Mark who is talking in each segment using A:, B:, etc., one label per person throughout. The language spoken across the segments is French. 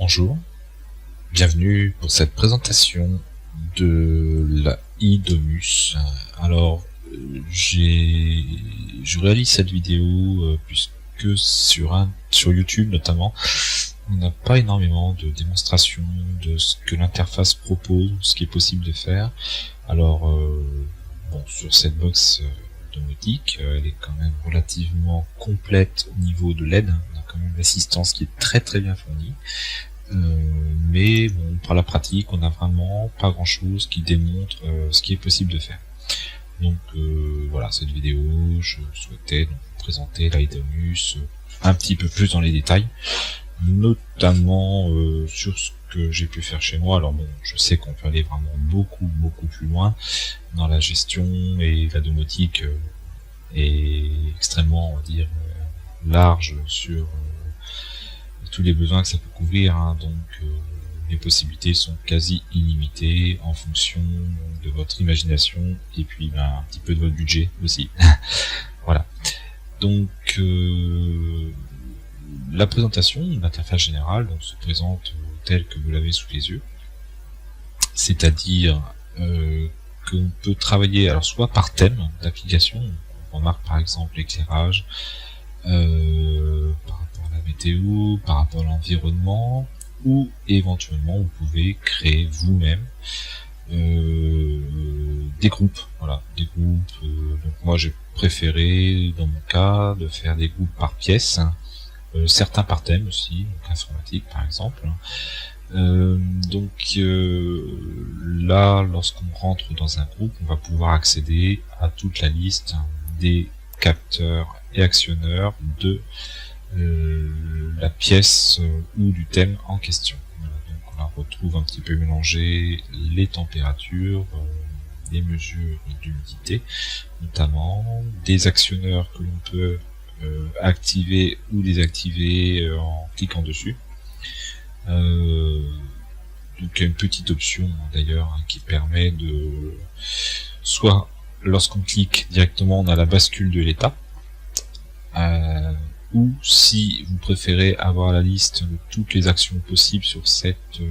A: Bonjour, bienvenue pour cette présentation de la iDomus. Alors, je réalise cette vidéo puisque sur YouTube notamment, on n'a pas énormément de démonstrations de ce que l'interface propose, ce qui est possible de faire. Alors, bon, sur cette box domotique, elle est quand même relativement complète au niveau de l'aide. On a quand même une assistance qui est très bien fournie. Mais bon, par la pratique, on n'a vraiment pas grand chose qui démontre ce qui est possible de faire. Donc voilà, cette vidéo, je souhaitais donc vous présenter l'iDomus un petit peu plus dans les détails, notamment sur ce que j'ai pu faire chez moi. Alors bon, je sais qu'on peut aller vraiment beaucoup plus loin dans la gestion, et la domotique est extrêmement, on va dire, large sur tous les besoins que ça peut couvrir, hein. Donc les possibilités sont quasi illimitées en fonction de votre imagination et puis un petit peu de votre budget aussi. Voilà. Donc la présentation, l'interface générale donc, se présente telle que vous l'avez sous les yeux, c'est-à-dire qu'on peut travailler alors soit par thème d'application. On remarque par exemple l'éclairage, par rapport à la météo, par rapport à l'environnement, ou éventuellement vous pouvez créer vous-même des groupes. Voilà, des groupes. Donc moi j'ai préféré dans mon cas de faire des groupes par pièce, certains par thème aussi, donc informatique par exemple. Donc là, lorsqu'on rentre dans un groupe, on va pouvoir accéder à toute la liste des capteurs et actionneurs de la pièce ou du thème en question. Voilà, donc on retrouve un petit peu mélangé les températures, les mesures d'humidité notamment, des actionneurs que l'on peut activer ou désactiver en cliquant dessus. Donc il y a une petite option d'ailleurs qui permet de, soit lorsqu'on clique directement on a la bascule de l'état, ou si vous préférez avoir la liste de toutes les actions possibles sur cet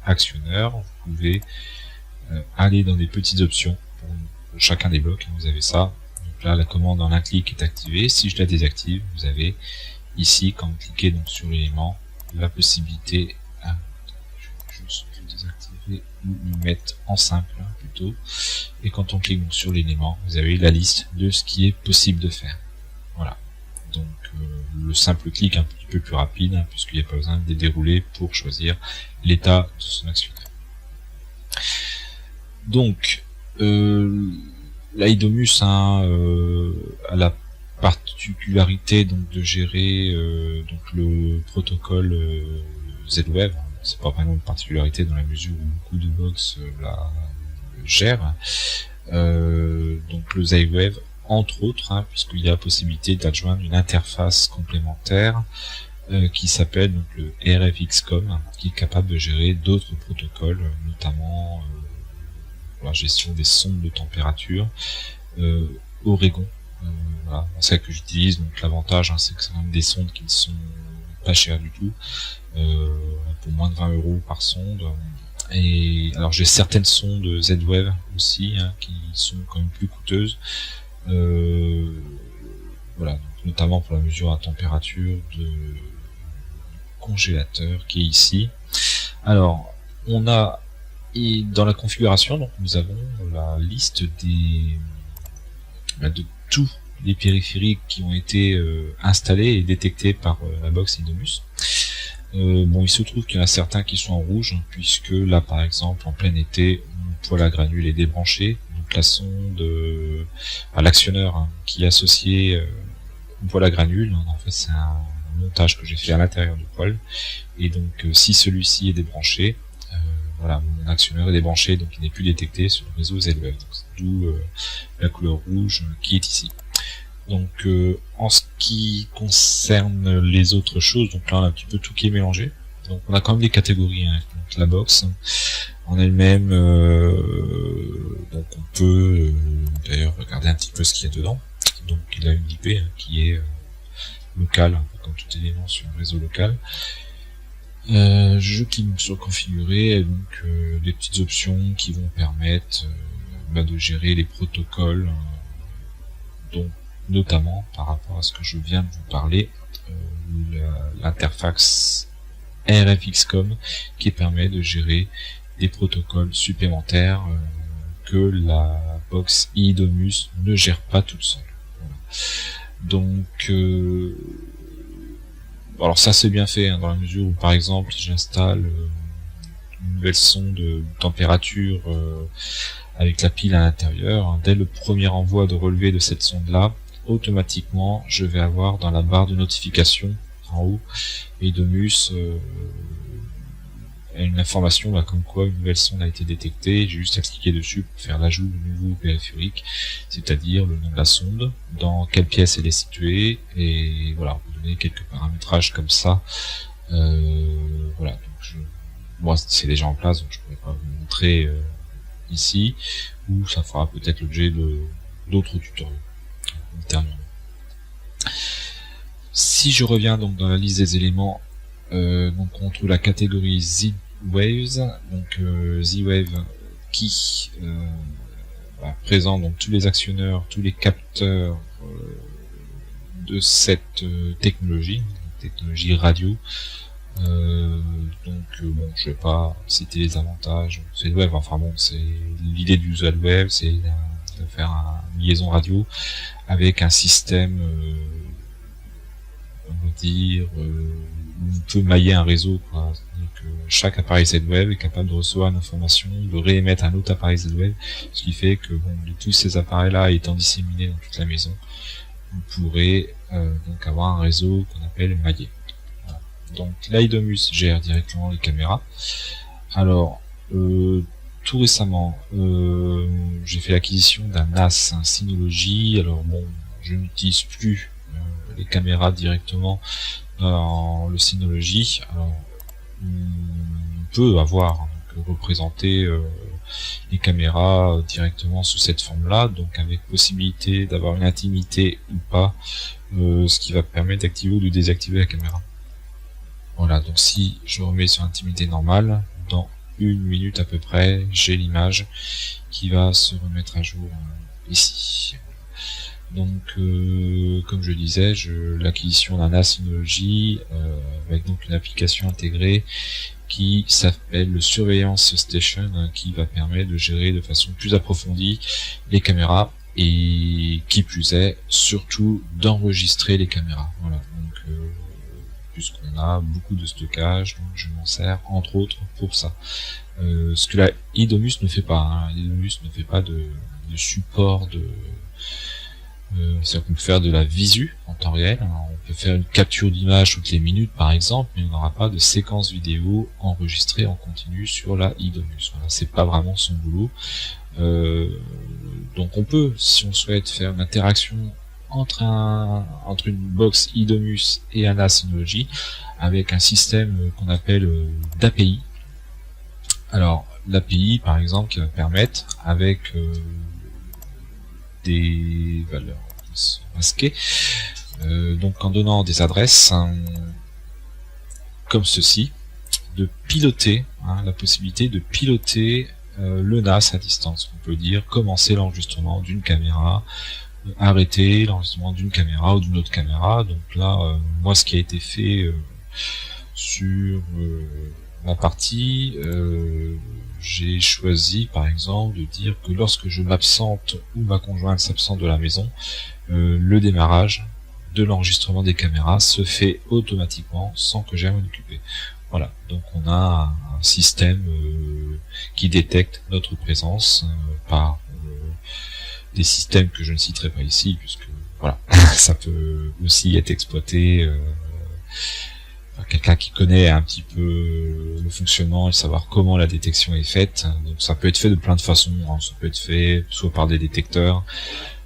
A: actionneur, vous pouvez aller dans des petites options pour chacun des blocs. Vous avez ça. Donc là, la commande en un clic est activée. Si je la désactive, vous avez ici, quand vous cliquez donc sur l'élément, la possibilité, je vais juste le désactiver ou le mettre en simple plutôt. Et quand on clique donc sur l'élément, vous avez la liste de ce qui est possible de faire. Voilà. Donc le simple clic un petit peu plus rapide, puisqu'il n'y a pas besoin de dérouler pour choisir l'état de son actionnaire. Donc l'iDomus a la particularité donc de gérer donc le protocole Z-Wave. C'est pas vraiment une particularité dans la mesure où beaucoup de box la gèrent. Donc le Z-Wave entre autres, puisqu'il y a la possibilité d'adjoindre une interface complémentaire qui s'appelle donc le RFX-COM, qui est capable de gérer d'autres protocoles, notamment la gestion des sondes de température, Oregon. Voilà, c'est ça que j'utilise. Donc l'avantage, c'est que c'est même des sondes qui ne sont pas chères du tout, pour moins de 20 € par sonde. Et alors j'ai certaines sondes Z-Wave aussi, qui sont quand même plus coûteuses. Voilà, donc notamment pour la mesure à température de congélateur qui est ici. Alors on a, et dans la configuration, donc nous avons la liste de tous les périphériques qui ont été installés et détectés par la box iDomus. Bon, il se trouve qu'il y en a certains qui sont en rouge, puisque là par exemple en plein été, mon poêle à granules est débranché. Donc la sonde, l'actionneur qui est associé au poêle à granules, en fait c'est un montage que j'ai fait à l'intérieur du poêle, et donc si celui-ci est débranché, voilà, mon actionneur est débranché, donc il n'est plus détecté sur le réseau Z-Wave, d'où la couleur rouge qui est ici. Donc en ce qui concerne les autres choses, donc là on a un petit peu tout qui est mélangé. Donc on a quand même des catégories, donc la box en elle-même, donc on peut d'ailleurs regarder un petit peu ce qu'il y a dedans. Donc il a une IP qui est locale, comme tout élément sur un réseau local. Je clique sur configurer, et donc des petites options qui vont permettre de gérer les protocoles, donc notamment par rapport à ce que je viens de vous parler, l'interface RFXCOM qui permet de gérer des protocoles supplémentaires que la box iDomus ne gère pas toute seule. Voilà. Donc alors ça c'est bien fait, hein, dans la mesure où par exemple j'installe une nouvelle sonde de température avec la pile à l'intérieur, hein, dès le premier envoi de relevé de cette sonde là, automatiquement je vais avoir dans la barre de notification en haut iDomus une information comme quoi une nouvelle sonde a été détectée. J'ai juste à cliquer dessus pour faire l'ajout de nouveau périphérique, c'est-à-dire le nom de la sonde, dans quelle pièce elle est située, et voilà, on peut donner quelques paramétrages comme ça. Voilà, donc moi c'est déjà en place, donc je ne pourrais pas vous montrer ici, ou ça fera peut-être l'objet d'autres tutoriels ultérieurement. Si je reviens donc dans la liste des éléments, donc on trouve la catégorie Z-Waves, donc Z-Wave qui présente donc tous les actionneurs, tous les capteurs de cette technologie radio. Donc bon, je vais pas citer les avantages de Z-Wave, enfin bon, c'est l'idée du Z-Wave, c'est de faire une liaison radio avec un système on va dire on peut mailler un réseau, quoi. C'est-à-dire que chaque appareil Z-Wave est capable de recevoir une information, de réémettre un autre appareil Z-Wave, ce qui fait que bon, tous ces appareils-là étant disséminés dans toute la maison, vous pourrez donc avoir un réseau qu'on appelle maillé. Voilà. Donc l'iDomus gère directement les caméras. Alors tout récemment, j'ai fait l'acquisition d'un NAS, un Synology. Alors bon, je n'utilise plus les caméras directement dans le Synology. Alors, on peut avoir donc, représenté les caméras directement sous cette forme-là, donc avec possibilité d'avoir une intimité ou pas, ce qui va permettre d'activer ou de désactiver la caméra. Voilà, donc si je remets sur intimité normale, dans 1 minute à peu près, j'ai l'image qui va se remettre à jour ici. Donc, comme je disais, l'acquisition d'un NAS Synology avec donc une application intégrée qui s'appelle le Surveillance Station, qui va permettre de gérer de façon plus approfondie les caméras et qui plus est, surtout d'enregistrer les caméras. Voilà. Donc, puisqu'on a beaucoup de stockage, donc je m'en sers entre autres pour ça. Ce que la iDomus ne fait pas. Hein. iDomus ne fait pas de support de c'est-à-dire qu'on peut faire de la visu en temps réel, on peut faire une capture d'image toutes les minutes par exemple, mais on n'aura pas de séquence vidéo enregistrée en continu sur la iDomus. Voilà, c'est pas vraiment son boulot. Donc on peut, si on souhaite faire une interaction entre une box iDomus et un NAS Synology avec un système qu'on appelle d'API. Alors l'API par exemple qui va permettre avec des valeurs qui sont masquées, donc en donnant des adresses comme ceci, de piloter, la possibilité de piloter le NAS à distance. On peut dire commencer l'enregistrement d'une caméra, arrêter l'enregistrement d'une caméra ou d'une autre caméra. Donc là, moi ce qui a été fait sur ma partie, j'ai choisi par exemple de dire que lorsque je m'absente ou ma conjointe s'absente de la maison, le démarrage de l'enregistrement des caméras se fait automatiquement sans que j'aie à m'en occuper. Voilà, donc on a un système qui détecte notre présence par des systèmes que je ne citerai pas ici, puisque voilà, ça peut aussi être exploité quelqu'un qui connaît un petit peu le fonctionnement et savoir comment la détection est faite. Donc ça peut être fait de plein de façons, ça peut être fait soit par des détecteurs,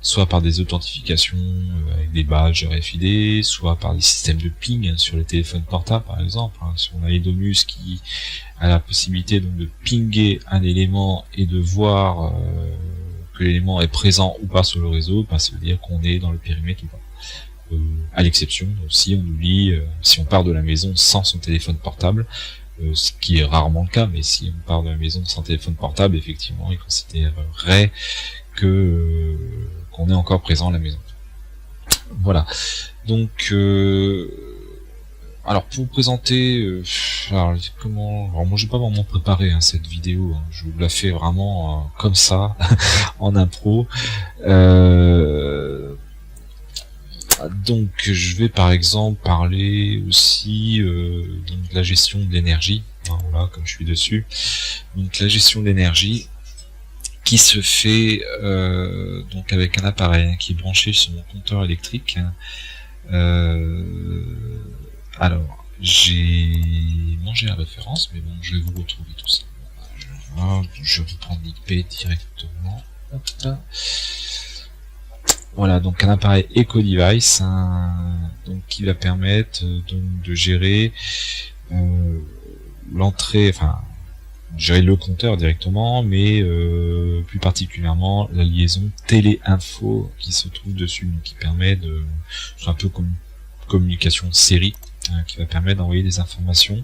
A: soit par des authentifications avec des badges RFID, soit par des systèmes de ping sur les téléphones portables par exemple. Si on a iDomus qui a la possibilité donc de pinguer un élément et de voir que l'élément est présent ou pas sur le réseau, ça veut dire qu'on est dans le périmètre ou pas. à l'exception si on oublie, si on part de la maison sans son téléphone portable, ce qui est rarement le cas, mais si on part de la maison sans téléphone portable, effectivement, il considérerait que qu'on est encore présent à la maison. Voilà. Donc, alors pour vous présenter, alors moi j'ai pas vraiment préparé cette vidéo, je vous la fais vraiment comme ça, en impro. Donc je vais par exemple parler aussi donc, de la gestion de l'énergie, voilà, comme je suis dessus. Donc la gestion de l'énergie qui se fait donc avec un appareil qui est branché sur mon compteur électrique. Alors, j'ai mangé la référence, mais bon, je vais vous retrouver tout ça. Je vais prendre l'IP directement. Hop là. Voilà, donc un appareil Eco-Device, donc qui va permettre donc de gérer l'entrée, enfin gérer le compteur directement, mais plus particulièrement la liaison télé-info qui se trouve dessus, donc qui permet de, c'est un peu comme communication de série, qui va permettre d'envoyer des informations,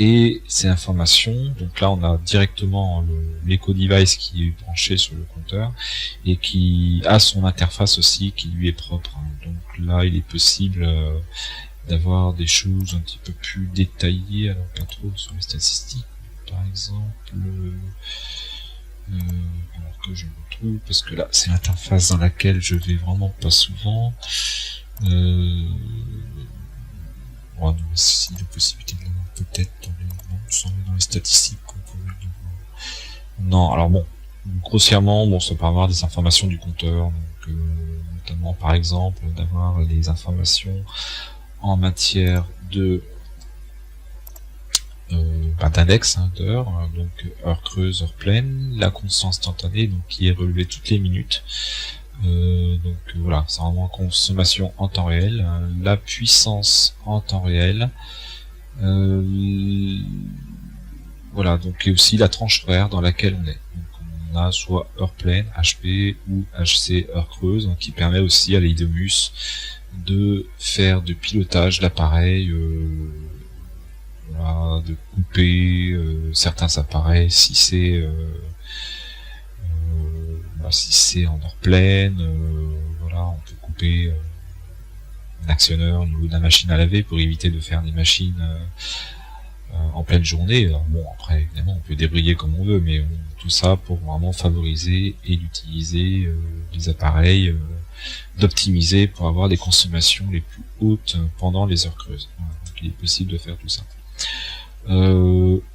A: et ces informations, donc là on a directement l'Eco-Device qui est branché sur le compteur et qui a son interface aussi qui lui est propre, donc là il est possible d'avoir des choses un petit peu plus détaillées, alors pas trop sur les statistiques, par exemple, alors que je me retrouve, parce que là c'est l'interface dans laquelle je vais vraiment pas souvent. Bon, si la possibilité de l'avoir peut-être dans les statistiques qu'on pourrait voir. Non, alors bon, grossièrement, bon, ça peut avoir des informations du compteur, donc notamment par exemple d'avoir les informations en matière de d'index d'heure, donc heure creuse, heure pleine, la constante instantanée, donc qui est relevée toutes les minutes. Donc voilà, c'est vraiment consommation en temps réel, la puissance en temps réel, voilà, donc et aussi la tranche horaire dans laquelle on est. Donc on a soit heure pleine, HP, ou HC, heure creuse, donc qui permet aussi à l'Idomus de faire du pilotage d'appareils, voilà, de couper certains appareils si c'est en heure pleine, voilà, on peut couper un actionneur au niveau de la machine à laver pour éviter de faire des machines en pleine journée. Alors bon, après évidemment on peut débrayer comme on veut, mais tout ça pour vraiment favoriser et d'utiliser les appareils, d'optimiser pour avoir des consommations les plus hautes pendant les heures creuses. Voilà, donc il est possible de faire tout ça.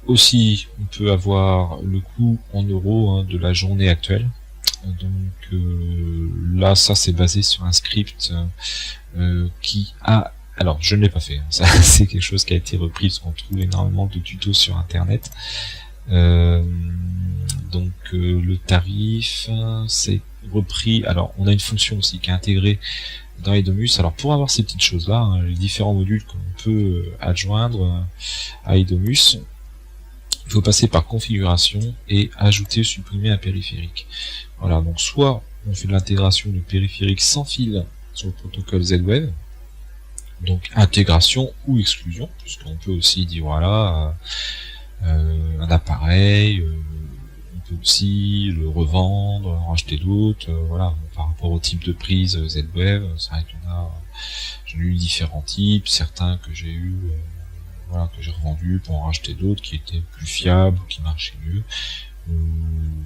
A: Aussi, on peut avoir le coût en euros de la journée actuelle. Donc là, ça c'est basé sur un script qui a... Alors, je ne l'ai pas fait, ça c'est quelque chose qui a été repris parce qu'on trouve énormément de tutos sur internet. Donc le tarif, c'est repris... Alors, on a une fonction aussi qui est intégrée dans Idomus. Alors, pour avoir ces petites choses-là, les différents modules qu'on peut adjoindre à Idomus, il faut passer par configuration et ajouter ou supprimer un périphérique. Voilà, donc soit on fait de l'intégration de périphériques sans fil sur le protocole Z-Wave, donc intégration ou exclusion, puisqu'on peut aussi dire voilà, un appareil, on peut aussi le revendre, en racheter d'autres, voilà, par rapport au type de prise Z-Wave, c'est vrai qu'il y en a, j'ai eu différents types, certains que j'ai eu voilà, que j'ai revendu pour en racheter d'autres qui étaient plus fiables, qui marchaient mieux,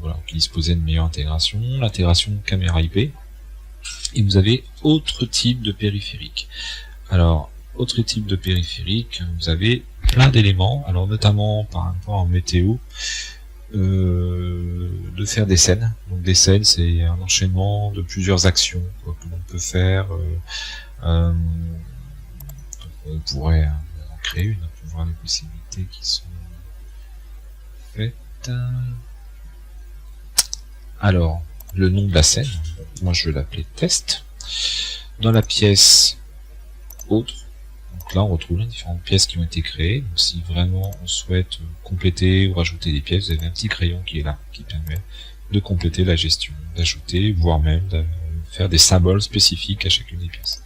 A: voilà, qui disposaient de meilleure intégration, l'intégration caméra IP, et vous avez autre type de périphérique. Alors, autre type de périphérique, vous avez plein d'éléments, alors notamment par rapport en météo, de faire des scènes. Donc des scènes, c'est un enchaînement de plusieurs actions quoi, que l'on peut faire. On pourrait en créer une pour voir les possibilités qui sont faites. Alors, le nom de la scène, moi je vais l'appeler test. Dans la pièce autre, donc là on retrouve les différentes pièces qui ont été créées. Donc si vraiment on souhaite compléter ou rajouter des pièces, vous avez un petit crayon qui est là, qui permet de compléter la gestion, d'ajouter, voire même de faire des symboles spécifiques à chacune des pièces.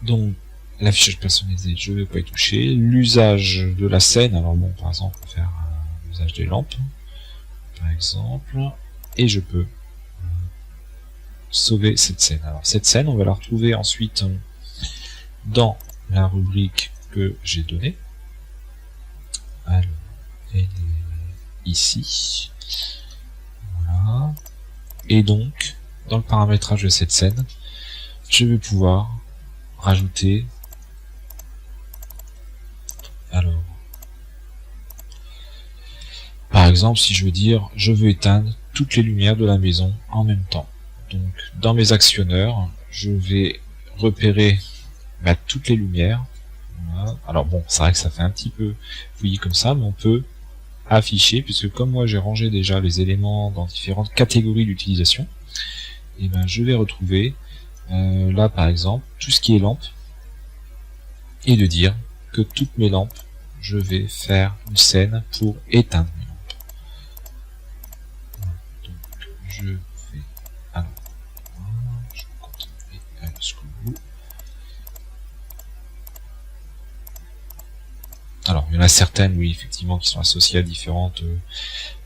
A: Donc l'affichage personnalisé, je ne vais pas y toucher. L'usage de la scène, alors bon, par exemple, on va faire l'usage des lampes, par exemple, et je peux sauver cette scène. Alors cette scène, on va la retrouver ensuite dans la rubrique que j'ai donnée. Alors, elle est ici. Voilà. Et donc, dans le paramétrage de cette scène, je vais pouvoir rajouter, alors, par exemple, si je veux dire, je veux éteindre toutes les lumières de la maison en même temps. Donc, dans mes actionneurs, je vais repérer toutes les lumières. Voilà. Alors bon, c'est vrai que ça fait un petit peu fouillis comme ça, mais on peut afficher, puisque comme moi j'ai rangé déjà les éléments dans différentes catégories d'utilisation, et ben je vais retrouver là par exemple tout ce qui est lampe, et de dire que toutes mes lampes, je vais faire une scène pour éteindre mes lampes. Voilà. Donc je vais, alors voilà, je vais continuer jusqu'au bout. Alors, il y en a certaines, oui, effectivement, qui sont associées à différentes...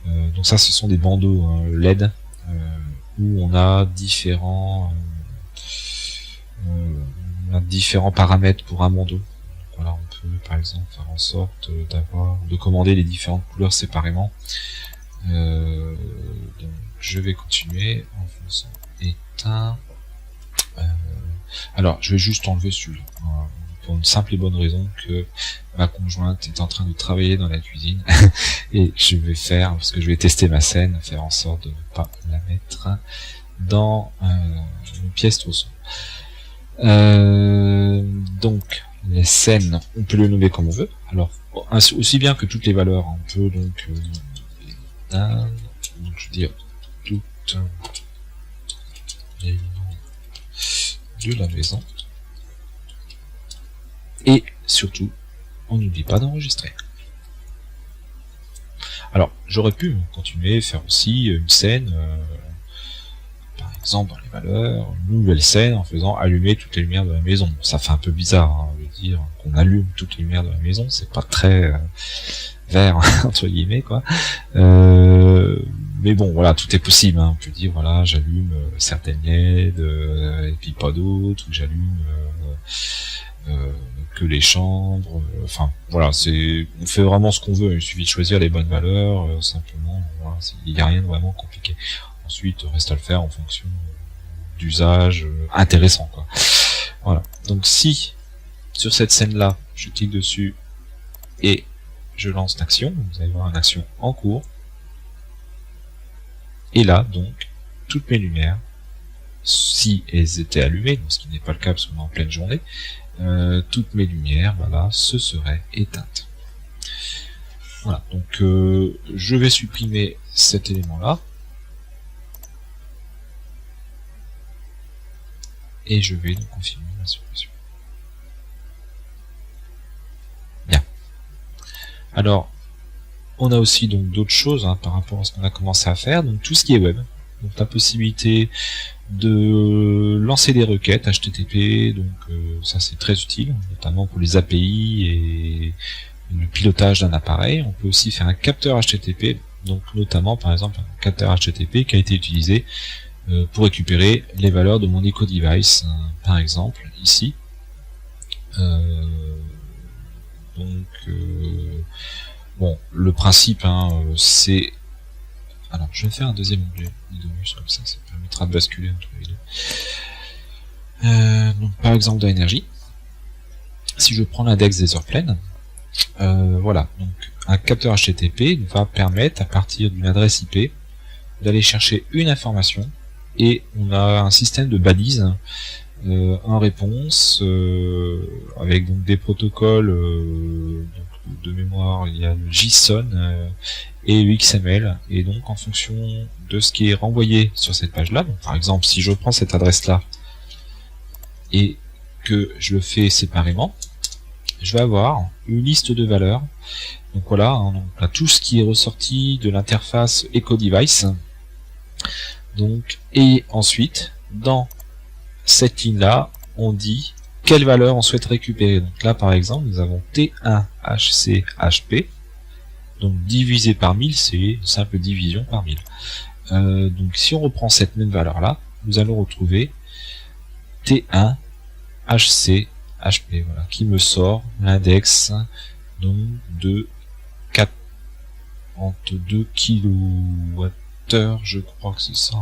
A: donc ça, ce sont des bandeaux LED, où on a différents paramètres pour un bandeau. Donc, voilà, on peut, par exemple, faire en sorte de commander les différentes couleurs séparément. Donc, je vais continuer en faisant éteint. Alors, je vais juste enlever celui-là. Voilà. Pour une simple et bonne raison que ma conjointe est en train de travailler dans la cuisine et je vais faire, parce que je vais tester ma scène, faire en sorte de ne pas la mettre dans une pièce trop sombre. Donc les scènes, on peut les nommer comme on veut. Alors aussi bien que toutes les valeurs, on peut donc je veux dire toutes les noms de la maison. Et surtout, on n'oublie pas d'enregistrer. Alors, j'aurais pu continuer, faire aussi une scène, par exemple dans les valeurs, une nouvelle scène en faisant allumer toutes les lumières de la maison. Ça fait un peu bizarre, hein, de dire qu'on allume toutes les lumières de la maison, c'est pas très vert, entre guillemets, quoi. Mais bon, voilà, tout est possible, hein. On peut dire, voilà, j'allume certaines LED, et puis pas d'autres, ou j'allume... que les chambres, enfin voilà, on fait vraiment ce qu'on veut, il suffit de choisir les bonnes valeurs, simplement, voilà, il n'y a rien de vraiment compliqué. Ensuite, reste à le faire en fonction d'usage intéressant, quoi. Voilà, donc si sur cette scène là, je clique dessus et je lance l'action, vous allez voir une action en cours, et là donc toutes mes lumières, si elles étaient allumées, ce qui n'est pas le cas parce qu'on est en pleine journée, toutes mes lumières, voilà, se seraient éteintes. Voilà, donc je vais supprimer cet élément-là. Et je vais donc confirmer la suppression. Bien. Alors, on a aussi donc d'autres choses par rapport à ce qu'on a commencé à faire, donc tout ce qui est web. Donc la possibilité de lancer des requêtes HTTP, donc ça c'est très utile, notamment pour les API et le pilotage d'un appareil. On peut aussi faire un capteur HTTP, donc notamment par exemple un capteur HTTP qui a été utilisé pour récupérer les valeurs de mon EcoDevice, par exemple ici. Bon, le principe c'est... Alors, je vais faire un deuxième onglet, Idomus, comme ça permettra de basculer entre les deux. Donc, par exemple, dans l'énergie, si je prends l'index des heures pleines, voilà, donc un capteur HTTP va permettre, à partir d'une adresse IP, d'aller chercher une information, et on a un système de balises en réponse, avec donc des protocoles de mémoire, il y a le JSON et le XML, et donc en fonction de ce qui est renvoyé sur cette page là, donc par exemple si je prends cette adresse là et que je le fais séparément, je vais avoir une liste de valeurs. Donc voilà, donc là, tout ce qui est ressorti de l'interface EcoDevice. Donc, et ensuite, dans cette ligne-là, on dit quelle valeur on souhaite récupérer. Donc là, par exemple, nous avons T1HCHP. Donc divisé par 1000, c'est une simple division par 1000. Donc si on reprend cette même valeur-là, nous allons retrouver T1HCHP, voilà, qui me sort l'index donc de 42 kWh, je crois que c'est ça.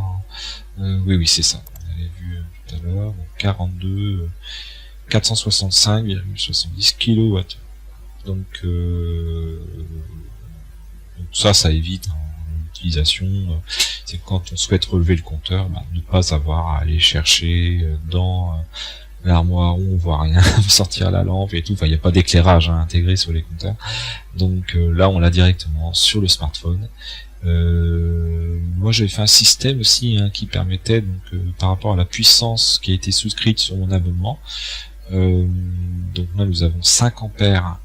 A: Oui, c'est ça. On avait vu tout à l'heure. 42 465,70 kWh. Donc ça évite l'utilisation. C'est quand on souhaite relever le compteur, ne pas avoir à aller chercher dans l'armoire où on voit rien, sortir la lampe et tout. Enfin, il n'y a pas d'éclairage intégré sur les compteurs. Donc là, on l'a directement sur le smartphone. Moi, j'avais fait un système aussi qui permettait, donc par rapport à la puissance qui a été souscrite sur mon abonnement. Donc là, nous avons 5 ampères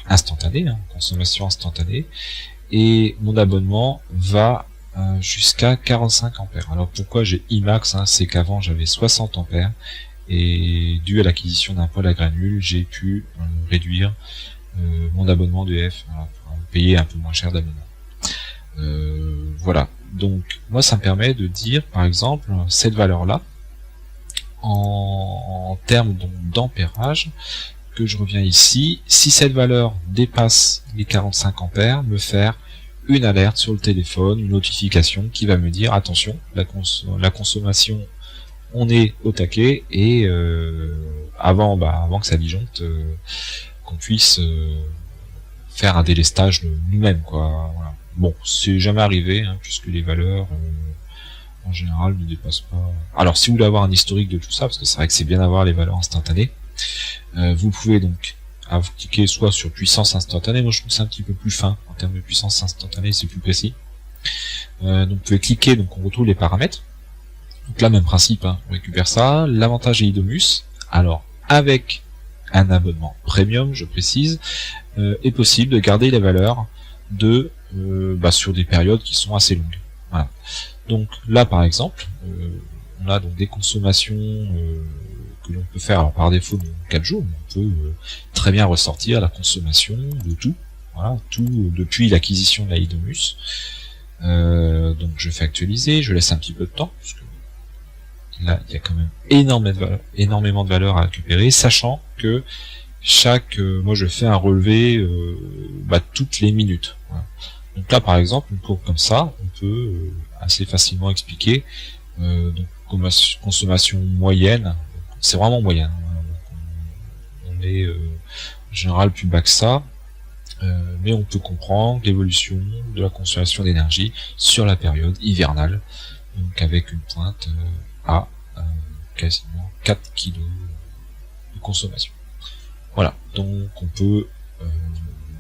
A: instantané, consommation instantanée, et mon abonnement va jusqu'à 45 ampères. Alors pourquoi j'ai IMAX, c'est qu'avant j'avais 60 ampères, et dû à l'acquisition d'un poêle à granules, j'ai pu réduire mon abonnement d'EF, pour payer un peu moins cher d'abonnement. Voilà, donc moi ça me permet de dire par exemple cette valeur là en termes d'ampérage, que je reviens ici, si cette valeur dépasse les 45 ampères, me faire une alerte sur le téléphone, une notification qui va me dire attention, la consommation, on est au taquet, et avant que ça disjoncte, qu'on puisse faire un délestage nous-mêmes, quoi. Voilà. Bon, c'est jamais arrivé, puisque les valeurs en général ne dépassent pas. Alors si vous voulez avoir un historique de tout ça, parce que c'est vrai que c'est bien d'avoir les valeurs instantanées, vous pouvez donc cliquer soit sur puissance instantanée, moi je trouve que c'est un petit peu plus fin en termes de puissance instantanée, c'est plus précis. Donc vous pouvez cliquer, donc on retrouve les paramètres. Donc là, même principe, on récupère ça. L'avantage Eidomus, alors avec un abonnement premium, je précise, est possible de garder les valeurs de sur des périodes qui sont assez longues. Voilà. Donc là par exemple, on a donc des consommations que l'on peut faire, alors par défaut de 4 jours, mais on peut très bien ressortir la consommation de tout, voilà, tout depuis l'acquisition de la Eidomus. Donc je fais actualiser, je laisse un petit peu de temps, parce que là il y a quand même énormément de valeur à récupérer, sachant que moi je fais un relevé toutes les minutes. Voilà. Donc là par exemple, une courbe comme ça, on peut assez facilement expliquer donc consommation moyenne, c'est vraiment moyenne, on est en général plus bas que ça, mais on peut comprendre l'évolution de la consommation d'énergie sur la période hivernale, donc avec une pointe à quasiment 4 kg de consommation. Voilà, donc on peut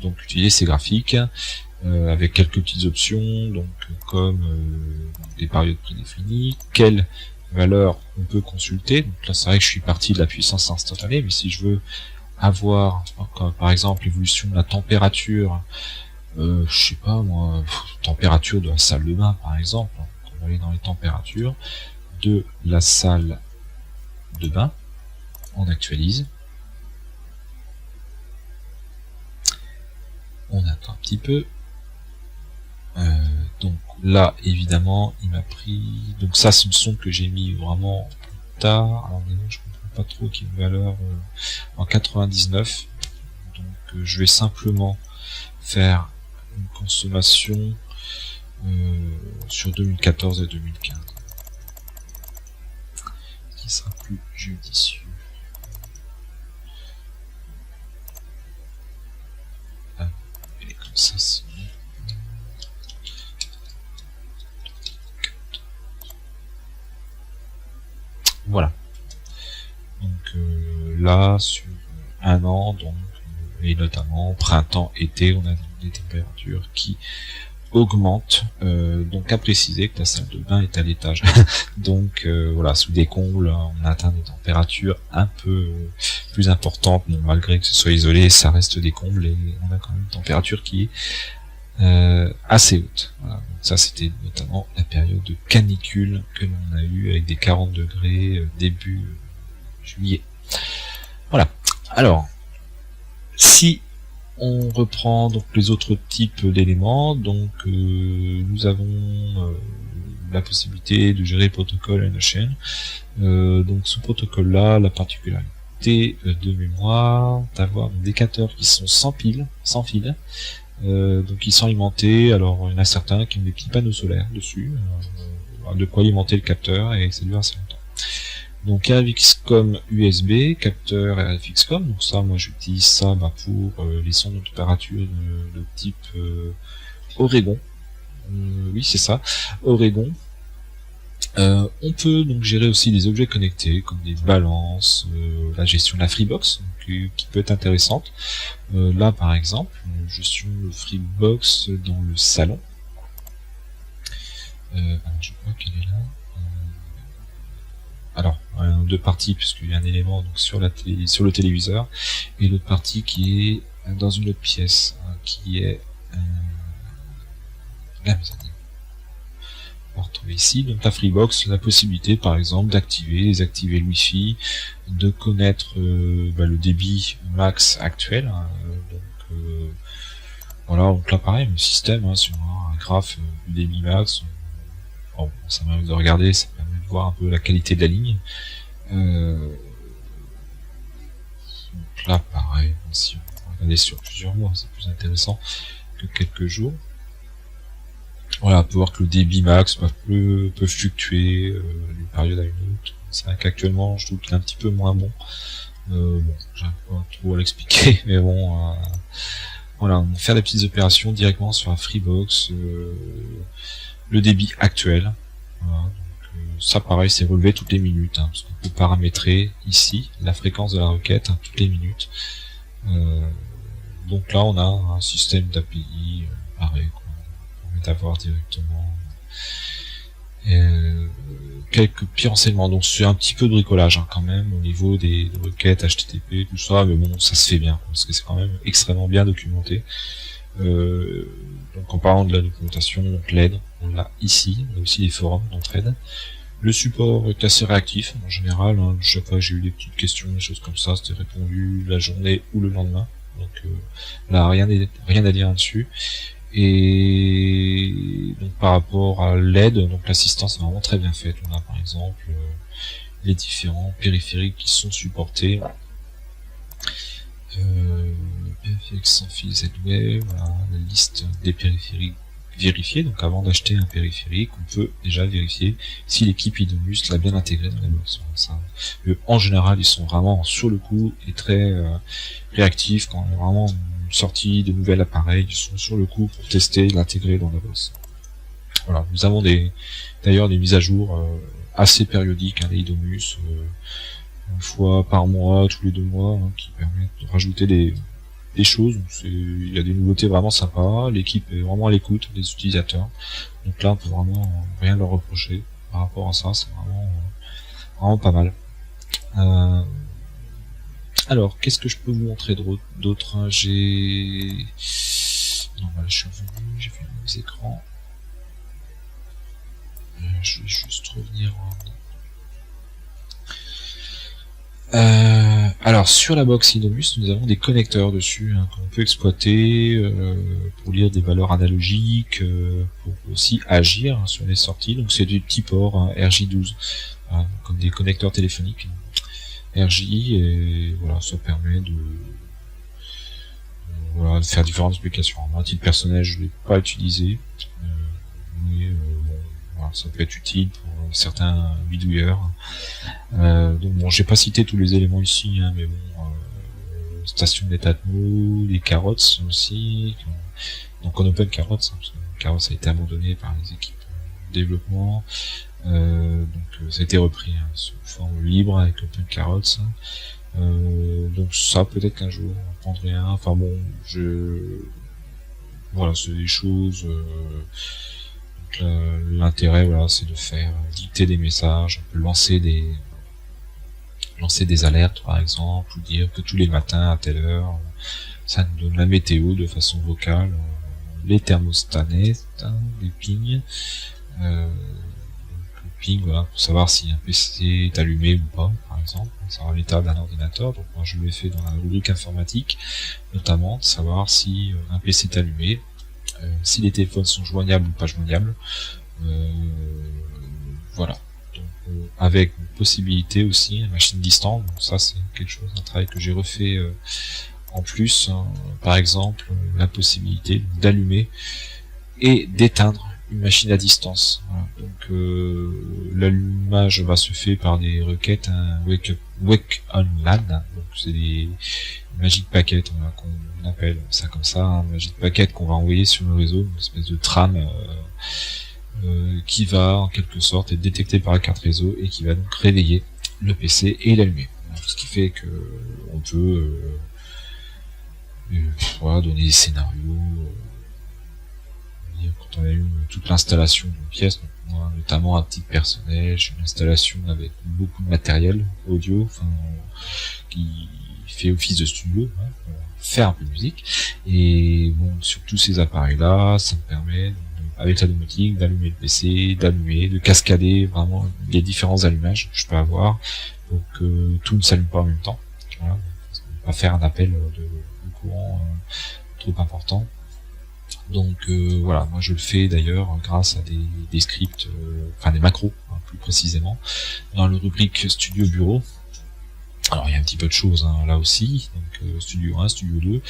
A: donc utiliser ces graphiques avec quelques petites options, donc comme des périodes prédéfinies, quelle valeur on peut consulter. Donc là c'est vrai que je suis parti de la puissance instantanée, mais si je veux avoir par exemple l'évolution de la température, je sais pas moi, température de la salle de bain par exemple, on va aller dans les températures de la salle de bain, on actualise, on attend un petit peu, donc là évidemment il m'a pris, donc ça c'est une sonde que j'ai mis vraiment plus tard, alors je comprends pas trop qu'il y ait une valeur en 99, donc je vais simplement faire une consommation sur 2014 et 2015, ce qui sera plus judicieux. Et comme ça c'est voilà. Donc là sur un an, donc et notamment printemps, été, on a des températures qui augmentent. Donc à préciser que la salle de bain est à l'étage. Donc voilà, sous des combles, on atteint des températures un peu plus importantes. Bon, malgré que ce soit isolé, ça reste des combles et on a quand même une température qui est assez haute. Voilà. Donc ça, c'était notamment la période de canicule que l'on a eu avec des 40 degrés début juillet. Voilà. Alors, si on reprend donc les autres types d'éléments, donc nous avons la possibilité de gérer le protocole and chain. Donc ce protocole-là, la particularité de mémoire, d'avoir des capteurs qui sont sans fil, donc ils sont alimentés. Alors il y en a certains qui ont des petits panneaux solaires dessus, de quoi alimenter le capteur, et ça dure assez longtemps. Donc RFX-COM USB, capteur RFX-COM, donc ça moi j'utilise ça pour les sons de température de type Oregon. Oui c'est ça, Oregon. On peut donc gérer aussi des objets connectés comme des balances, la gestion de la Freebox qui peut être intéressante. Là par exemple, gestion de Freebox dans le salon. Alors je crois qu'elle est là. Alors, deux parties, puisqu'il y a un élément donc sur le téléviseur, et l'autre partie qui est dans une autre pièce, qui est la mezzanine. On va retrouver ici donc la Freebox, la possibilité par exemple d'activer, désactiver le Wi-Fi, de connaître le débit max actuel. Voilà, donc là pareil, le système sur un graphe du débit max. Bon, ça permet de regarder, ça permet de voir un peu la qualité de la ligne. Donc là, pareil, si on regarde sur plusieurs mois, c'est plus intéressant que quelques jours. Voilà, on peut voir que le débit max peut fluctuer d'une période à une autre. C'est vrai qu'actuellement, je trouve qu'il est un petit peu moins bon. J'arrive pas trop à l'expliquer, mais bon, voilà, on va faire des petites opérations directement sur la Freebox. Le débit actuel. Voilà, donc, ça pareil, c'est relevé toutes les minutes, parce qu'on peut paramétrer ici la fréquence de la requête toutes les minutes. Donc là on a un système d'API pareil, quoi. On permet d'avoir directement quelques petits renseignements. Donc c'est un petit peu de bricolage quand même au niveau des requêtes HTTP, tout ça, mais bon, ça se fait bien parce que c'est quand même extrêmement bien documenté. Donc en parlant de la documentation, donc l'aide, on l'a ici, on a aussi les forums d'entraide. Le support est assez réactif en général, chaque fois j'ai eu des petites questions, des choses comme ça, c'était répondu la journée ou le lendemain. Donc là rien à dire là-dessus. Et donc par rapport à l'aide, donc l'assistance est vraiment très bien faite. On a par exemple les différents périphériques qui sont supportés. Périphérique sans fil Z-Wave, voilà, la liste des périphériques vérifiés. Donc avant d'acheter un périphérique, on peut déjà vérifier si l'équipe Idomus l'a bien intégré dans la box. En général, ils sont vraiment sur le coup et très réactifs quand on a vraiment une sortie de nouvel appareil. Ils sont sur le coup pour tester et l'intégrer dans la box. Voilà, nous avons d'ailleurs des mises à jour assez périodiques, des Idomus, une fois par mois, tous les 2 mois, qui permettent de rajouter des choses. Il y a des nouveautés vraiment sympas, l'équipe est vraiment à l'écoute des utilisateurs, donc là on peut vraiment rien leur reprocher par rapport à ça, c'est vraiment pas mal. Alors qu'est-ce que je peux vous montrer d'autre? Non, voilà, je suis revenu, j'ai fait mes écrans, je vais juste revenir alors sur la box Idomus, nous avons des connecteurs dessus qu'on peut exploiter pour lire des valeurs analogiques, pour aussi agir sur les sorties. Donc c'est des petits ports RJ12, comme des connecteurs téléphoniques RJ, et voilà, ça permet de faire différentes applications. Moi, à titre personnel, je ne l'ai pas utilisé, mais voilà, ça peut être utile pour certains bidouilleurs. Donc bon, j'ai pas cité tous les éléments ici, mais bon, station d'Etatmo, les carottes aussi, donc en open carottes, parce que carottes a été abandonné par les équipes de développement, donc ça a été repris sous forme libre avec open carottes. Donc ça, peut-être qu'un jour on prendrait un. Enfin bon, voilà, c'est des choses. L'intérêt, voilà, c'est de faire dicter des messages. On peut lancer des alertes par exemple, ou dire que tous les matins à telle heure, ça nous donne la météo de façon vocale, les thermostats nets, les pings. Le ping, voilà, pour savoir si un PC est allumé ou pas, par exemple, savoir l'état d'un ordinateur. Donc moi je l'ai fait dans la rubrique informatique, notamment de savoir si un PC est allumé, si les téléphones sont joignables ou pas joignables. Voilà. Donc, avec une possibilité aussi, une machine distante. Donc ça c'est quelque chose, un travail que j'ai refait en plus. Par exemple, la possibilité d'allumer et d'éteindre une machine à distance. Voilà. Donc l'allumage va se faire par des requêtes wake on LAN. Donc c'est des magic packets, voilà, qu'on appelle ça comme ça, un magic packet qu'on va envoyer sur le réseau, une espèce de trame qui va en quelque sorte être détecté par la carte réseau et qui va donc réveiller le PC et l'allumer. Ce qui fait que on peut voilà, donner des scénarios. Quand on a eu toute l'installation d'une pièce, donc moi, notamment à titre personnel, j'ai une installation avec beaucoup de matériel audio, enfin, qui fait office de studio, hein, pour faire un peu de musique. Et bon, sur tous ces appareils-là, ça me permet, avec la domotique, d'allumer le PC, d'allumer, de cascader vraiment les différents allumages que je peux avoir, pour que tout ne s'allume pas en même temps. Voilà, pas faire un appel de courant trop important. Donc voilà, moi je le fais d'ailleurs grâce à des scripts, enfin des macros, hein, plus précisément, dans le rubrique Studio Bureau. Alors il y a un petit peu de choses hein, là aussi, donc Studio 1, Studio 2,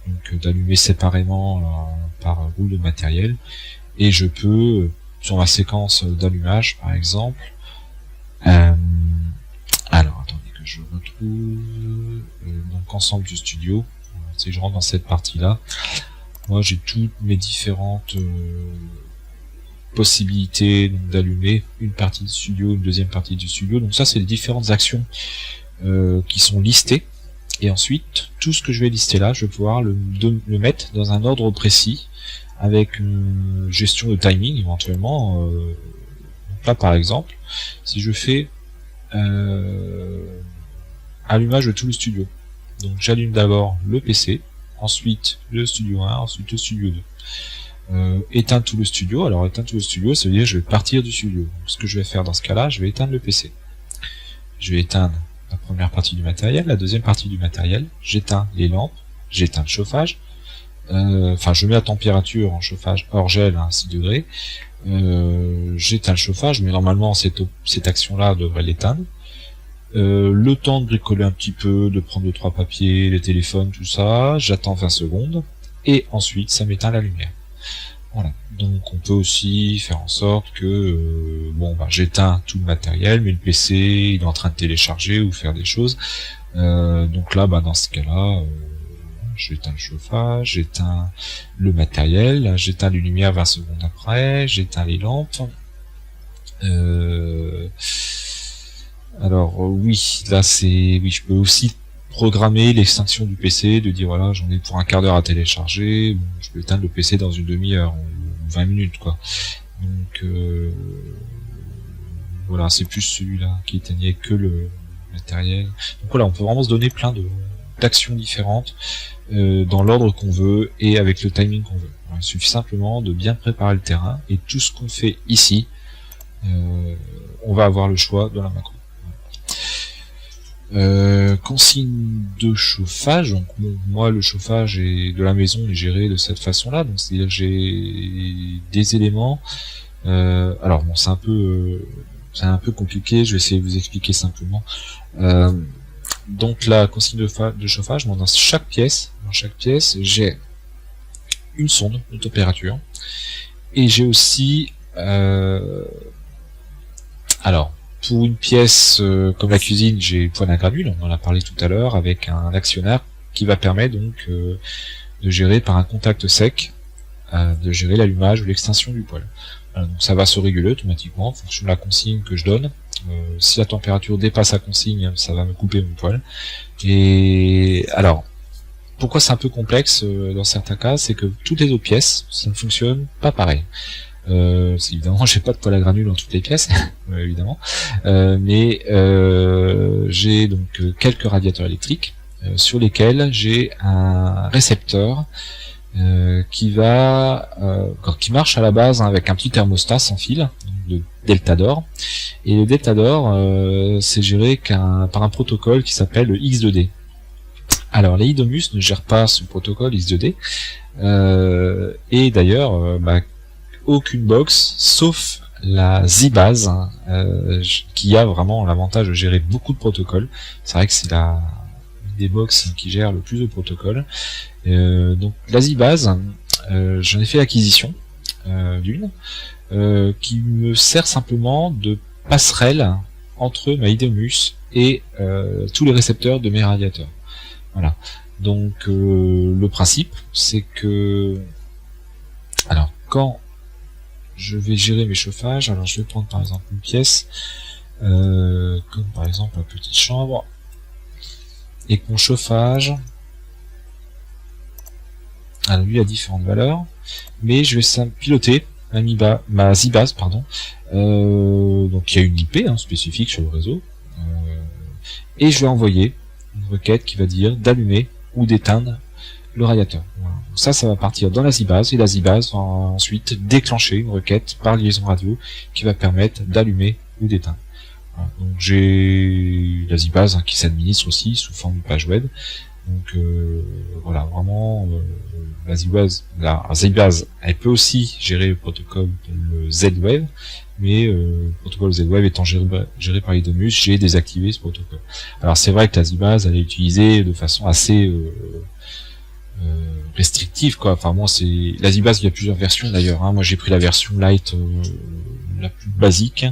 A: donc d'allumer séparément par boule de matériel, et je peux, sur ma séquence d'allumage par exemple, alors attendez que je retrouve, donc ensemble du studio, si je rentre dans cette partie-là, moi j'ai toutes mes différentes possibilités d'allumer une partie du studio, une deuxième partie du studio. Donc ça c'est les différentes actions qui sont listées. Et ensuite, tout ce que je vais lister là, je vais pouvoir le mettre dans un ordre précis, avec une gestion de timing éventuellement. Donc là par exemple, si je fais allumage de tout le studio. Donc j'allume d'abord le PC, ensuite le studio 1, ensuite le studio 2. Éteindre tout le studio. Alors éteindre tout le studio, ça veut dire que je vais partir du studio. Donc, ce que je vais faire dans ce cas-là, je vais éteindre le PC. Je vais éteindre la première partie du matériel, la deuxième partie du matériel, j'éteins les lampes, j'éteins le chauffage, enfin je mets la température en chauffage hors gel à 6 degrés, j'éteins le chauffage, mais normalement cette action-là devrait l'éteindre. Le temps de bricoler un petit peu, de prendre 2-3 papiers, les téléphones, tout ça, j'attends 20 secondes, et ensuite ça m'éteint la lumière. Voilà. Donc on peut aussi faire en sorte que j'éteins tout le matériel, mais le PC il est en train de télécharger ou faire des choses. Donc là, dans ce cas-là, j'éteins le chauffage, j'éteins le matériel, j'éteins les lumières 20 secondes après, j'éteins les lampes. Alors oui, là je peux aussi programmer l'extinction du PC, de dire voilà, j'en ai pour un quart d'heure à télécharger, je peux éteindre le PC dans une demi-heure ou 20 minutes quoi. Donc voilà, c'est plus celui-là qui éteignait que le matériel. Donc voilà, on peut vraiment se donner plein d'actions différentes dans l'ordre qu'on veut et avec le timing qu'on veut. Alors, il suffit simplement de bien préparer le terrain, et tout ce qu'on fait ici, on va avoir le choix de la macro. Consigne de chauffage. Donc moi le chauffage de la maison est géré de cette façon là, donc c'est à dire que j'ai des éléments, alors bon c'est un peu compliqué, je vais essayer de vous expliquer simplement. Donc la consigne de chauffage, dans chaque pièce j'ai une sonde de température, et j'ai aussi alors pour une pièce comme la cuisine, j'ai le poêle à granules, on en a parlé tout à l'heure, avec un actionnaire qui va permettre donc de gérer par un contact sec, de gérer l'allumage ou l'extinction du poêle. Donc ça va se réguler automatiquement en fonction de la consigne que je donne. Si la température dépasse la consigne, ça va me couper mon poêle. Et alors, pourquoi c'est un peu complexe dans certains cas, c'est que toutes les autres pièces, ça ne fonctionne pas pareil. Évidemment, j'ai pas de poêle à granules dans toutes les pièces, évidemment, mais j'ai donc quelques radiateurs électriques sur lesquels j'ai un récepteur qui marche à la base avec un petit thermostat sans fil, de Deltador. Et le Deltador, c'est géré par un protocole qui s'appelle le X2D. Alors les iDomus ne gèrent pas ce protocole X2D, et d'ailleurs aucune box, sauf la ZBase, qui a vraiment l'avantage de gérer beaucoup de protocoles. C'est vrai que c'est une des box qui gère le plus de protocoles. Donc la ZBase, j'en ai fait l'acquisition d'une, qui me sert simplement de passerelle entre ma iDomus et tous les récepteurs de mes radiateurs. Voilà. Donc le principe, c'est que, alors quand je vais gérer mes chauffages, alors je vais prendre par exemple une pièce, comme par exemple une petite chambre, et que mon chauffage, alors lui a différentes valeurs, mais je vais piloter ma ZBase, pardon. Donc il y a une IP spécifique sur le réseau, et je vais envoyer une requête qui va dire d'allumer ou d'éteindre le radiateur. Voilà. Donc ça va partir dans la ZBase, et la ZBase va ensuite déclencher une requête par liaison radio qui va permettre d'allumer ou d'éteindre. Voilà. Donc j'ai la ZBase qui s'administre aussi sous forme de page web. Donc voilà, vraiment la ZBase, elle peut aussi gérer le protocole le Z-Wave, mais le protocole Z-Wave étant géré par iDomus, j'ai désactivé ce protocole. Alors c'est vrai que la ZBase, elle est utilisée de façon assez restrictive, quoi. Enfin moi, c'est la ZBase, il y a plusieurs versions d'ailleurs. Moi j'ai pris la version light, la plus basique,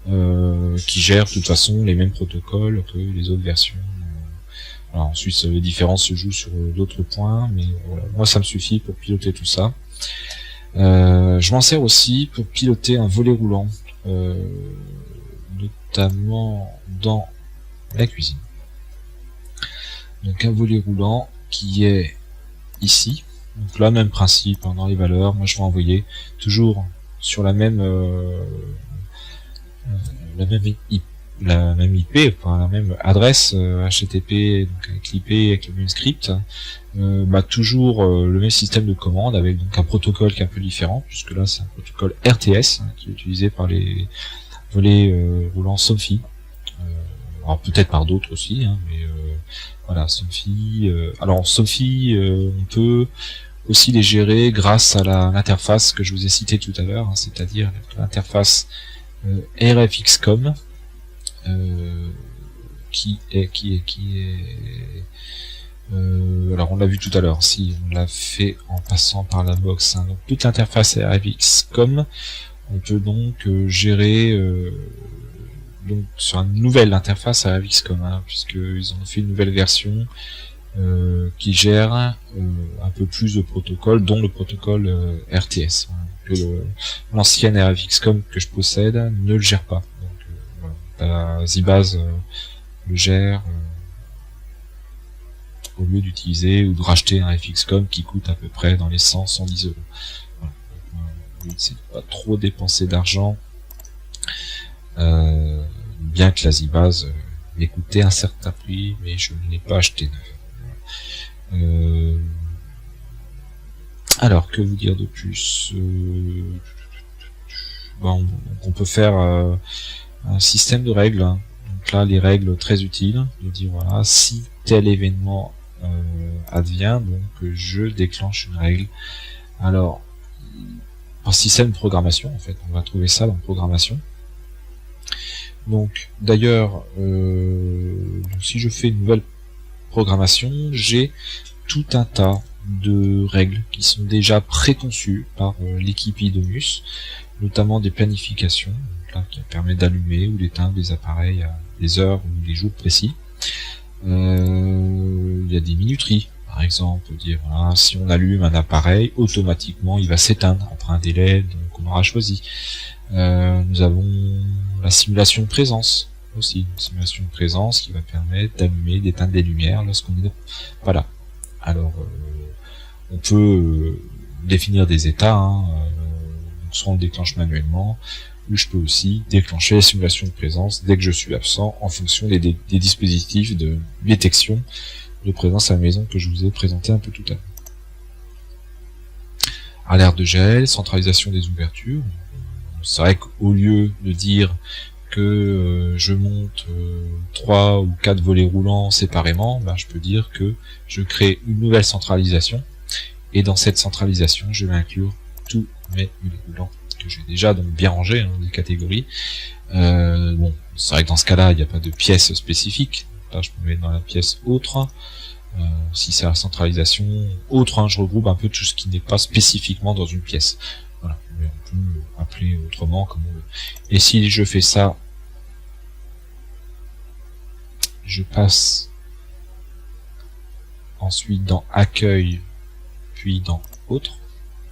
A: qui gère de toute façon les mêmes protocoles que les autres versions. Alors ensuite, les différences se jouent sur d'autres points, mais voilà, moi ça me suffit pour piloter tout ça. Je m'en sers aussi pour piloter un volet roulant, notamment dans la cuisine. Donc un volet roulant qui est ici. Donc là, même principe, dans les valeurs, moi je vais envoyer toujours sur la même IP, enfin la même adresse HTTP, donc avec l'IP, avec le même script, toujours le même système de commande avec donc un protocole qui est un peu différent, puisque là c'est un protocole RTS qui est utilisé par les volets roulants Somfy, alors peut-être par d'autres aussi, mais voilà, Somfy. Alors Somfy, on peut aussi les gérer grâce à l'interface que je vous ai citée tout à l'heure, c'est-à-dire l'interface RFXCOM. Alors on l'a vu tout à l'heure, si on l'a fait en passant par la box, donc toute l'interface RFXCOM, on peut donc gérer donc sur une nouvelle interface RFXCOM, puisqu'ils ont fait une nouvelle version qui gère un peu plus de protocoles, dont le protocole RTS, que l'ancienne RFXCOM que je possède ne le gère pas. La ZBase le gère au lieu d'utiliser ou de racheter un FXCOM qui coûte à peu près dans les 100-110 euros. Voilà. C'est de pas trop dépenser d'argent, bien que la ZBase m'ait coûté un certain prix, mais je ne l'ai pas acheté neuf. Alors que vous dire de plus? On peut faire un système de règles. Donc là, les règles très utiles, de dire voilà, si tel événement advient, donc je déclenche une règle. Alors, un système de programmation, en fait, on va trouver ça dans programmation. Donc, d'ailleurs, si je fais une nouvelle programmation, j'ai tout un tas de règles qui sont déjà préconçues par l'équipe iDomus, notamment des planifications, qui permet d'allumer ou d'éteindre des appareils à des heures ou des jours précis. Il y a des minuteries, par exemple, dire voilà, si on allume un appareil, automatiquement il va s'éteindre après un délai qu'on aura choisi. Nous avons la simulation de présence aussi, une simulation de présence qui va permettre d'allumer, d'éteindre des lumières lorsqu'on est pas là. Alors on peut définir des états, soit on le déclenche manuellement, ou je peux aussi déclencher la simulation de présence dès que je suis absent en fonction des dispositifs de détection de présence à la maison que je vous ai présenté un peu tout à l'heure. alerte de gel, centralisation des ouvertures. C'est vrai qu'au lieu de dire que je monte 3 ou 4 volets roulants séparément, je peux dire que je crée une nouvelle centralisation, et dans cette centralisation je vais inclure tous mes volets roulants que j'ai déjà donc bien rangés, des catégories. Bon, c'est vrai que dans ce cas-là il n'y a pas de pièce spécifique. Là je peux mettre dans la pièce autre. Si c'est la centralisation autre, je regroupe un peu tout ce qui n'est pas spécifiquement dans une pièce. Voilà, mais on peut appeler autrement comme on veut. Et si je fais ça, je passe ensuite dans accueil, puis dans autre,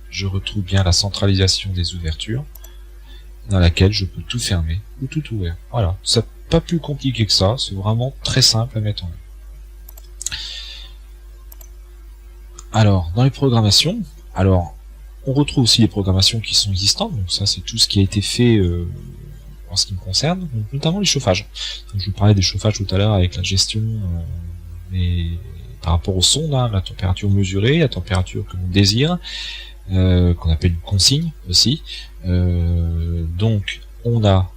A: je retrouve bien la centralisation des ouvertures, dans laquelle je peux tout fermer ou tout ouvrir. Voilà, c'est pas plus compliqué que ça, c'est vraiment très simple à mettre en œuvre. Alors, dans les programmations, on retrouve aussi les programmations qui sont existantes, donc ça c'est tout ce qui a été fait en ce qui me concerne, donc notamment les chauffages. Donc, je vous parlais des chauffages tout à l'heure avec la gestion par rapport au son, la température mesurée, la température que l'on désire, qu'on appelle une consigne aussi. Donc on a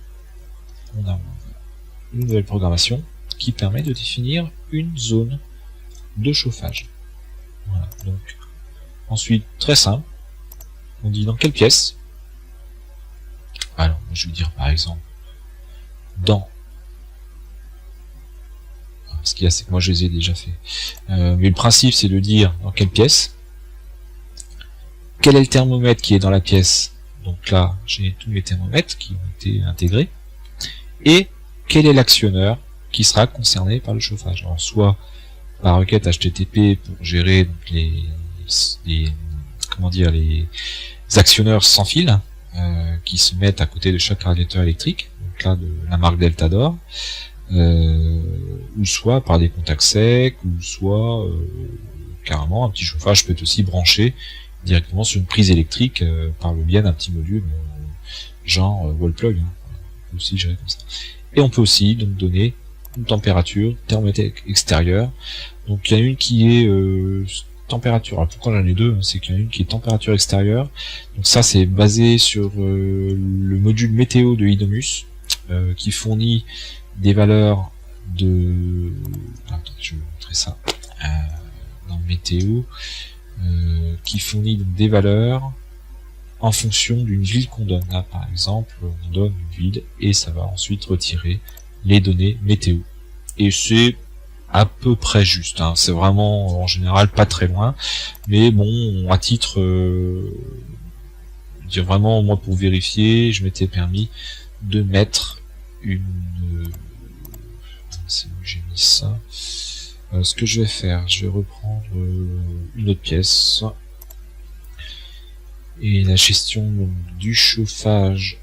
A: une nouvelle programmation qui permet de définir une zone de chauffage. Voilà, donc ensuite très simple, on dit dans quelle pièce. Alors je vais dire par exemple dans, ce qu'il y a c'est que moi je les ai déjà fait, mais le principe c'est de dire dans quelle pièce, quel est le thermomètre qui est dans la pièce, donc là j'ai tous les thermomètres qui ont été intégrés, et quel est l'actionneur qui sera concerné par le chauffage. Alors soit par requête HTTP pour gérer donc les actionneurs sans fil qui se mettent à côté de chaque radiateur électrique, donc là de la marque Delta d'Or, ou soit par des contacts secs, ou soit carrément un petit chauffage peut être aussi branché directement sur une prise électrique par le biais d'un petit module genre wall plug, on peut aussi gérer comme ça. Et on peut aussi donc donner une température, thermomètre extérieur. Donc il y en a une qui est température. Alors pourquoi j'en ai deux, c'est qu'il y en a une qui est température extérieure. Donc ça c'est basé sur le module météo de Idomus qui fournit des valeurs de. Attends, je vais vous montrer ça dans météo, qui fournit donc des valeurs en fonction d'une ville qu'on donne. Là, par exemple, on donne une ville et ça va ensuite retirer les données météo. Et c'est à peu près juste, c'est vraiment en général pas très loin, mais bon, à titre dire vraiment, moi pour vérifier, je m'étais permis de mettre une c'est où j'ai mis ça. Ce que je vais faire, je vais reprendre une autre pièce et la gestion donc, du chauffage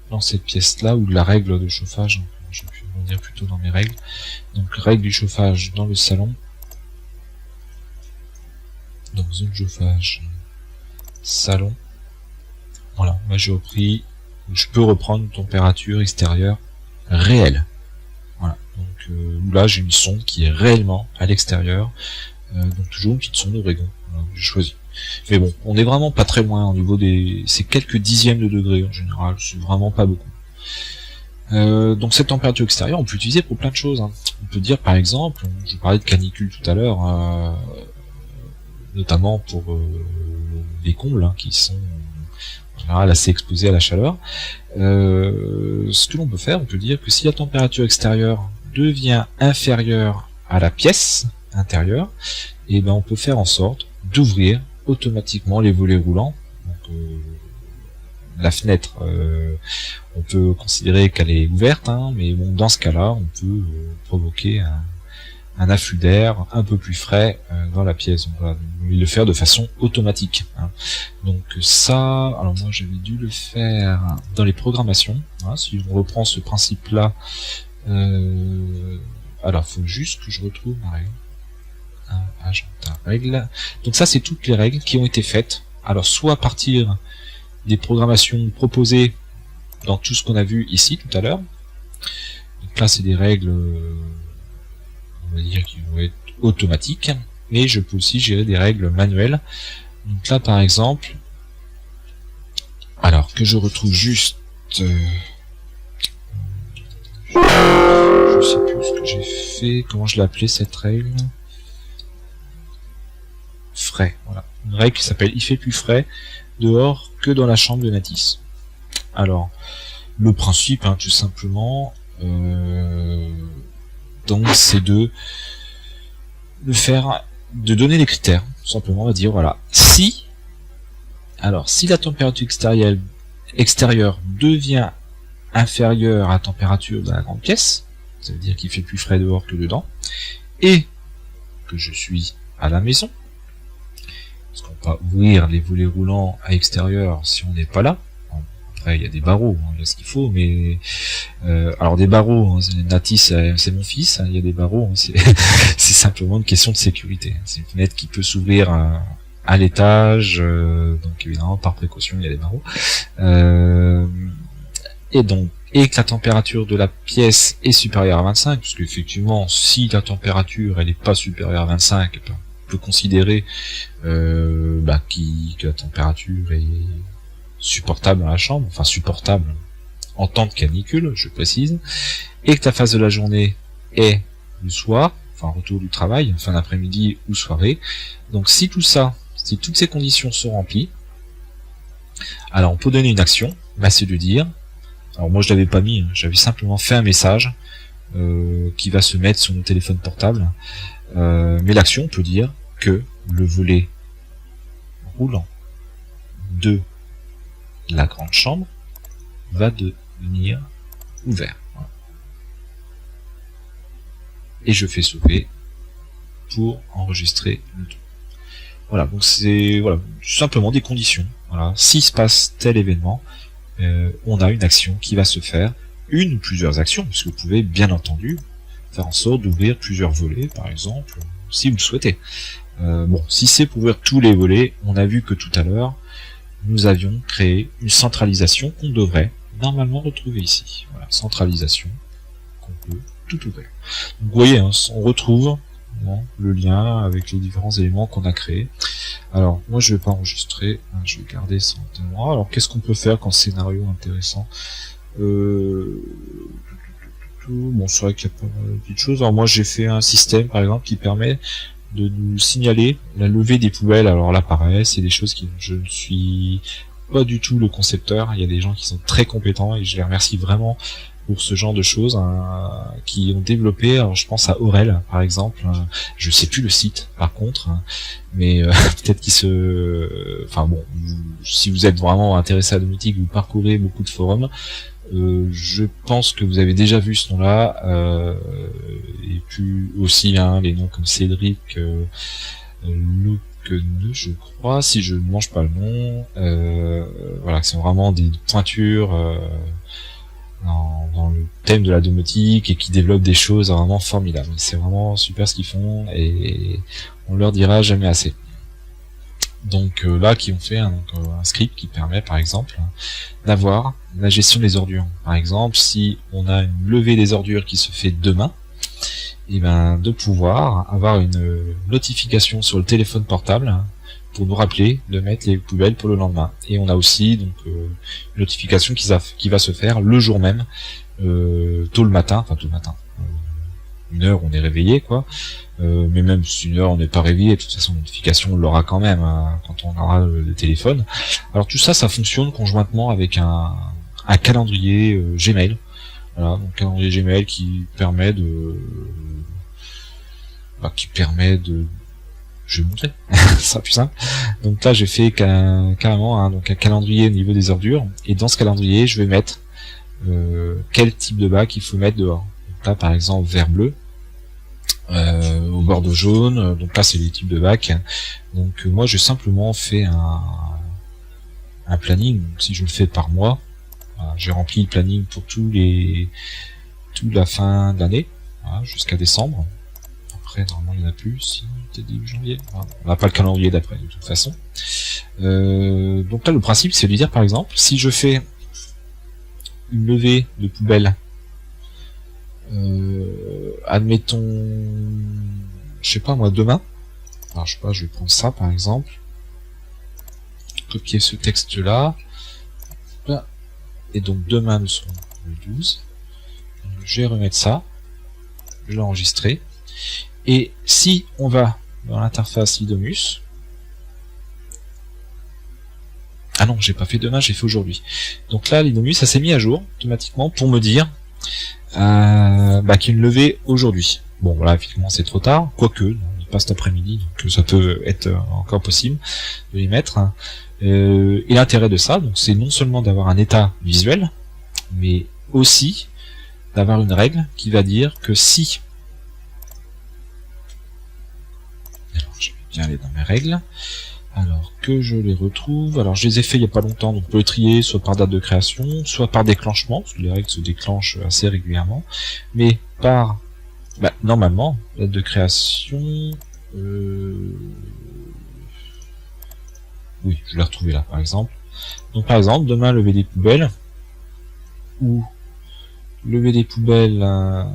A: dans cette pièce là, ou de la règle de chauffage, je vais revenir plutôt dans mes règles. Donc règle du chauffage dans le salon, donc zone chauffage salon. Voilà, moi j'ai repris, je peux reprendre une température extérieure réelle. Voilà, donc là j'ai une sonde qui est réellement à l'extérieur, donc toujours une petite sonde Oregon. Voilà, j'ai choisi. Mais bon, on est vraiment pas très loin au niveau des, c'est quelques dixièmes de degrés en général, c'est vraiment pas beaucoup. Donc cette température extérieure, on peut l'utiliser pour plein de choses. On peut dire par exemple, je parlais de canicule tout à l'heure, notamment pour les combles qui sont en général assez exposés à la chaleur. Ce que l'on peut faire, on peut dire que si la température extérieure devient inférieure à la pièce intérieure, et ben on peut faire en sorte d'ouvrir automatiquement les volets roulants. Donc, la fenêtre, on peut considérer qu'elle est ouverte, mais bon, dans ce cas-là, on peut provoquer un afflux d'air un peu plus frais dans la pièce. Donc, voilà, le faire de façon automatique. Donc ça, alors moi j'avais dû le faire dans les programmations. Si on reprend ce principe-là, alors faut juste que je retrouve ma règle. Agenda règles. Donc ça, c'est toutes les règles qui ont été faites. Alors soit à partir des programmations proposées dans tout ce qu'on a vu ici tout à l'heure. Donc là, c'est des règles, on va dire, qui vont être automatiques, mais je peux aussi gérer des règles manuelles Donc là par exemple, alors que je retrouve juste, je sais plus ce que j'ai fait, comment je l'ai appelé cette règle. Frais, voilà. Une règle qui s'appelle il fait plus frais dehors que dans la chambre de Natis. Alors, le principe, hein, tout simplement, donc c'est de donner les critères. Tout simplement, on va dire voilà, si la température extérieure devient inférieure à la température de la grande pièce, ça veut dire qu'il fait plus frais dehors que dedans, et que je suis à la maison, parce qu'on peut pas ouvrir les volets roulants à l'extérieur si on n'est pas là. Après, il y a des barreaux, hein, il y a ce qu'il faut, mais alors des barreaux, hein, Natis, c'est mon fils, hein, il y a des barreaux, hein, c'est simplement une question de sécurité. C'est une fenêtre qui peut s'ouvrir à l'étage, donc évidemment par précaution il y a des barreaux. Et que la température de la pièce est supérieure à 25, parce qu'effectivement, si la température elle est pas supérieure à 25, on peut considérer que la température est supportable dans la chambre, enfin supportable en temps de canicule, je précise, et que la phase de la journée est le soir, enfin retour du travail, fin d'après-midi ou soirée. Donc si toutes ces conditions sont remplies, alors on peut donner une action, c'est de dire, alors moi je l'avais pas mis, j'avais simplement fait un message qui va se mettre sur nos téléphones portables, mais l'action peut dire que le volet roulant de la grande chambre va devenir ouvert. Voilà. Et je fais sauver pour enregistrer le tout. Voilà, donc c'est simplement des conditions. Voilà, s'il se passe tel événement, on a une action qui va se faire, une ou plusieurs actions, parce que vous pouvez bien entendu faire en sorte d'ouvrir plusieurs volets, par exemple, si vous le souhaitez. Si c'est pour ouvrir tous les volets, on a vu que tout à l'heure, nous avions créé une centralisation qu'on devrait normalement retrouver ici. Voilà, centralisation qu'on peut tout ouvrir. Donc vous voyez, hein, on retrouve le lien avec les différents éléments qu'on a créés. Alors, moi je vais pas enregistrer, hein, je vais garder ça en témoin. Alors, qu'est-ce qu'on peut faire quand scénario intéressant Bon, c'est vrai qu'il y a pas mal de petites choses. Alors moi j'ai fait un système, par exemple, qui permet de nous signaler la levée des poubelles. Alors là pareil, c'est des choses qui je ne suis pas du tout le concepteur, il y a des gens qui sont très compétents et je les remercie vraiment pour ce genre de choses, hein, qui ont développé. Alors je pense à Aurel par exemple, je sais plus le site par contre, mais peut-être qu'il si vous êtes vraiment intéressé à la domotique, vous parcourez beaucoup de forums. Je pense que vous avez déjà vu ce nom-là, et puis aussi les noms comme Cédric Louqueneux, je crois, si je ne mange pas le nom. Voilà, c'est vraiment des pointures dans le thème de la domotique et qui développent des choses vraiment formidables. C'est vraiment super ce qu'ils font et on leur dira jamais assez. Donc là qui ont fait un script qui permet par exemple d'avoir la gestion des ordures. Par exemple, si on a une levée des ordures qui se fait demain, et de pouvoir avoir une notification sur le téléphone portable pour nous rappeler de mettre les poubelles pour le lendemain. Et on a aussi donc une notification qui va se faire le jour même, tôt le matin, une heure on est réveillé quoi, mais même si une heure on n'est pas réveillé, de toute façon la notification on l'aura quand même quand on aura le téléphone. Alors tout ça fonctionne conjointement avec un calendrier Gmail. Voilà, donc calendrier Gmail qui permet de je vais montrer, ce sera plus simple. Donc là j'ai fait carrément un calendrier au niveau des ordures, et dans ce calendrier je vais mettre quel type de bac il faut mettre dehors. Donc là par exemple vert bleu, au bordeaux jaune, donc là c'est les types de bacs. Donc moi j'ai simplement fait un planning. Donc, si je le fais par mois, voilà, j'ai rempli le planning pour toute la fin d'année, voilà, jusqu'à décembre. Après normalement il n'y en a plus, si peut-être début janvier, voilà, on n'a pas le calendrier d'après de toute façon. Donc là le principe c'est de dire par exemple si je fais une levée de poubelle, admettons, je sais pas moi, demain, alors je sais pas, je vais prendre ça par exemple, copier ce texte-là. Et donc demain nous serons le 12. Donc, je vais remettre ça. Je vais enregistrer. Et si on va dans l'interface Lidomus, ah non, j'ai pas fait demain, j'ai fait aujourd'hui. Donc là, Lidomus, ça s'est mis à jour automatiquement pour me dire qu'il y a une levée aujourd'hui. Bon, voilà, effectivement, c'est trop tard, quoique, il passe cet après-midi, donc ça peut être encore possible de les mettre. Et l'intérêt de ça, donc, c'est non seulement d'avoir un état visuel, mais aussi d'avoir une règle qui va dire que si... Alors, je vais bien aller dans mes règles. Alors, que je les retrouve... Alors, je les ai fait il n'y a pas longtemps, donc on peut les trier soit par date de création, soit par déclenchement, parce que les règles se déclenchent assez régulièrement, mais par... normalement, date de création... Oui, je l'ai retrouvé là, par exemple. Donc, par exemple, demain, lever des poubelles, ou lever des poubelles... Alors,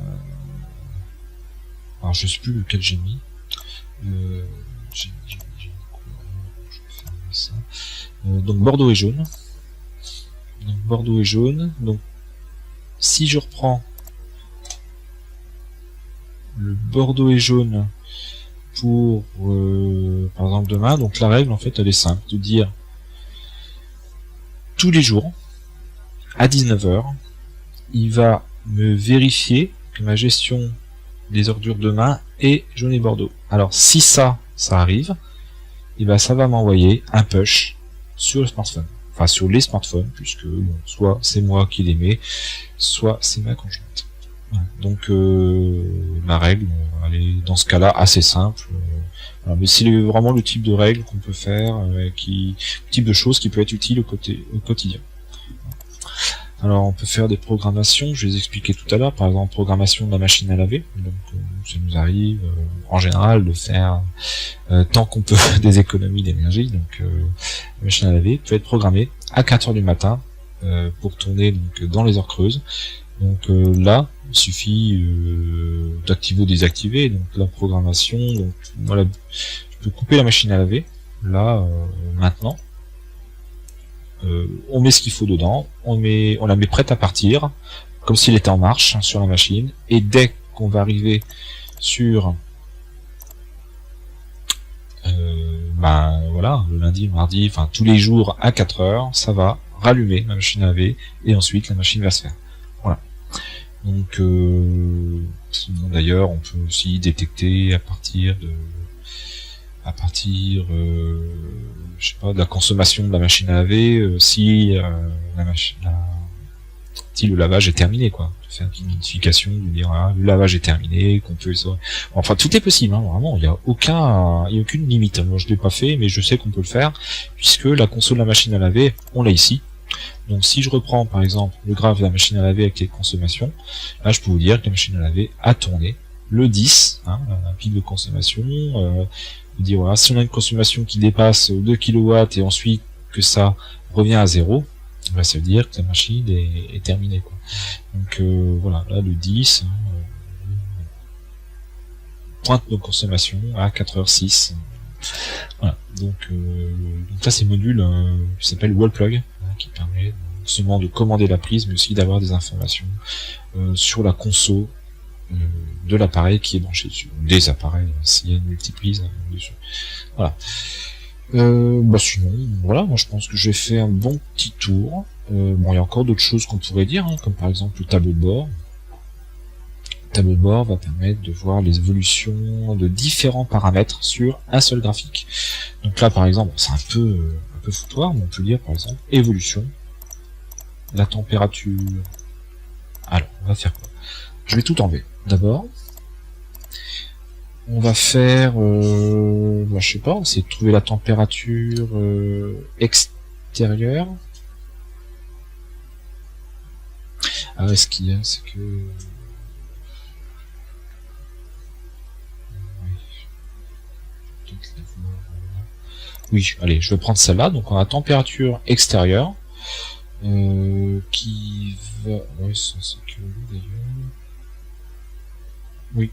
A: je sais plus lequel j'ai mis. Ça. Donc Bordeaux et jaune. Donc Bordeaux et jaune. Donc si je reprends le Bordeaux et jaune pour par exemple demain, donc la règle en fait elle est simple, de dire tous les jours à 19h il va me vérifier que ma gestion des ordures demain est jaune et Bordeaux. Alors si ça arrive, et ça va m'envoyer un push sur le smartphone. Enfin, sur les smartphones, puisque bon, soit c'est moi qui les mets, soit c'est ma conjointe. Voilà. Donc, ma règle, elle est dans ce cas-là assez simple. Voilà. Mais c'est vraiment le type de règle qu'on peut faire, le type de choses qui peut être utile au quotidien. Alors, on peut faire des programmations, je vais les expliquer tout à l'heure, par exemple, programmation de la machine à laver. Donc, ça nous arrive, en général, de faire, tant qu'on peut, des économies d'énergie. Donc, la machine à laver peut être programmée à 4h du matin, pour tourner donc, dans les heures creuses. Donc, là, il suffit d'activer ou désactiver. Donc, la programmation, donc, voilà, je peux couper la machine à laver, là, maintenant. On met ce qu'il faut dedans, on la met prête à partir, comme s'il était en marche sur la machine, et dès qu'on va arriver sur voilà, le lundi, mardi, enfin tous les jours à 4h, ça va rallumer la machine à laver, et ensuite la machine va se faire. Voilà. Donc sinon d'ailleurs on peut aussi détecter à partir je sais pas, de la consommation de la machine à laver, si le lavage est terminé, quoi. Faire une notification, de dire le lavage est terminé, qu'on peut enfin tout est possible, hein, vraiment, il y a aucune limite. Moi je l'ai pas fait, mais je sais qu'on peut le faire, puisque la console de la machine à laver, on l'a ici. Donc si je reprends par exemple le graphe de la machine à laver avec les consommations, là je peux vous dire que la machine à laver a tourné le 10, hein, un pic de consommation, dire voilà, si on a une consommation qui dépasse 2 kW et ensuite que ça revient à 0, ça veut dire que la machine est terminée, quoi. Donc voilà, là le 10 pointe nos consommations à 4h06. Voilà, donc là c'est le module qui s'appelle Wallplug, qui permet non seulement de commander la prise mais aussi d'avoir des informations sur la conso de l'appareil qui est branché dessus, des appareils s'il y a une multiprise dessus. Voilà. Sinon, voilà, moi je pense que j'ai fait un bon petit tour. Bon, il y a encore d'autres choses qu'on pourrait dire, hein, comme par exemple le tableau de bord. Le tableau de bord va permettre de voir les évolutions de différents paramètres sur un seul graphique. Donc là, par exemple, c'est un peu foutoir, mais on peut lire par exemple évolution, la température. Alors, on va faire quoi? Je vais tout enlever. D'abord, on va faire, je sais pas, c'est de trouver la température extérieure. Ah, ce qu'il y a, c'est que... Oui, allez, je vais prendre celle-là. Donc on a température extérieure qui va... Ouais, ça c'est que d'ailleurs. Oui,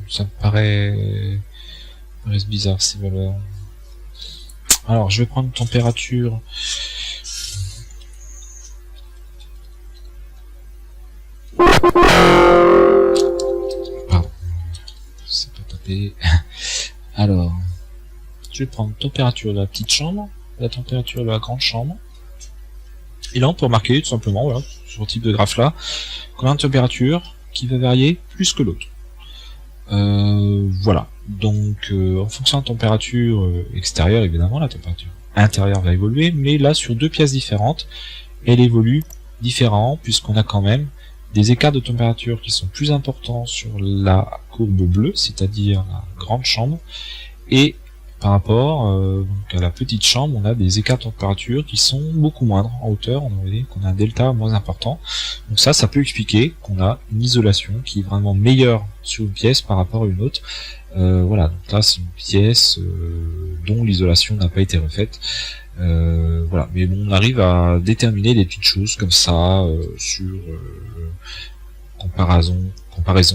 A: ça me paraît bizarre ces valeurs. Alors je vais prendre une température. Pardon, c'est pas tapé. Alors, je vais prendre la température de la petite chambre, la température de la grande chambre. Et là on peut remarquer tout simplement, voilà, sur ce type de graphe là, qu'on a une température qui va varier plus que l'autre. Voilà, donc en fonction de la température extérieure, évidemment, la température intérieure va évoluer, mais là sur deux pièces différentes, elle évolue différemment, puisqu'on a quand même des écarts de température qui sont plus importants sur la courbe bleue, c'est-à-dire la grande chambre, et par rapport donc à la petite chambre, on a des écarts de température qui sont beaucoup moindres en hauteur, on a qu'on a un delta moins important. Donc ça peut expliquer qu'on a une isolation qui est vraiment meilleure sur une pièce par rapport à une autre. Voilà, donc là c'est une pièce dont l'isolation n'a pas été refaite. Voilà, mais bon, on arrive à déterminer des petites choses comme ça sur comparaison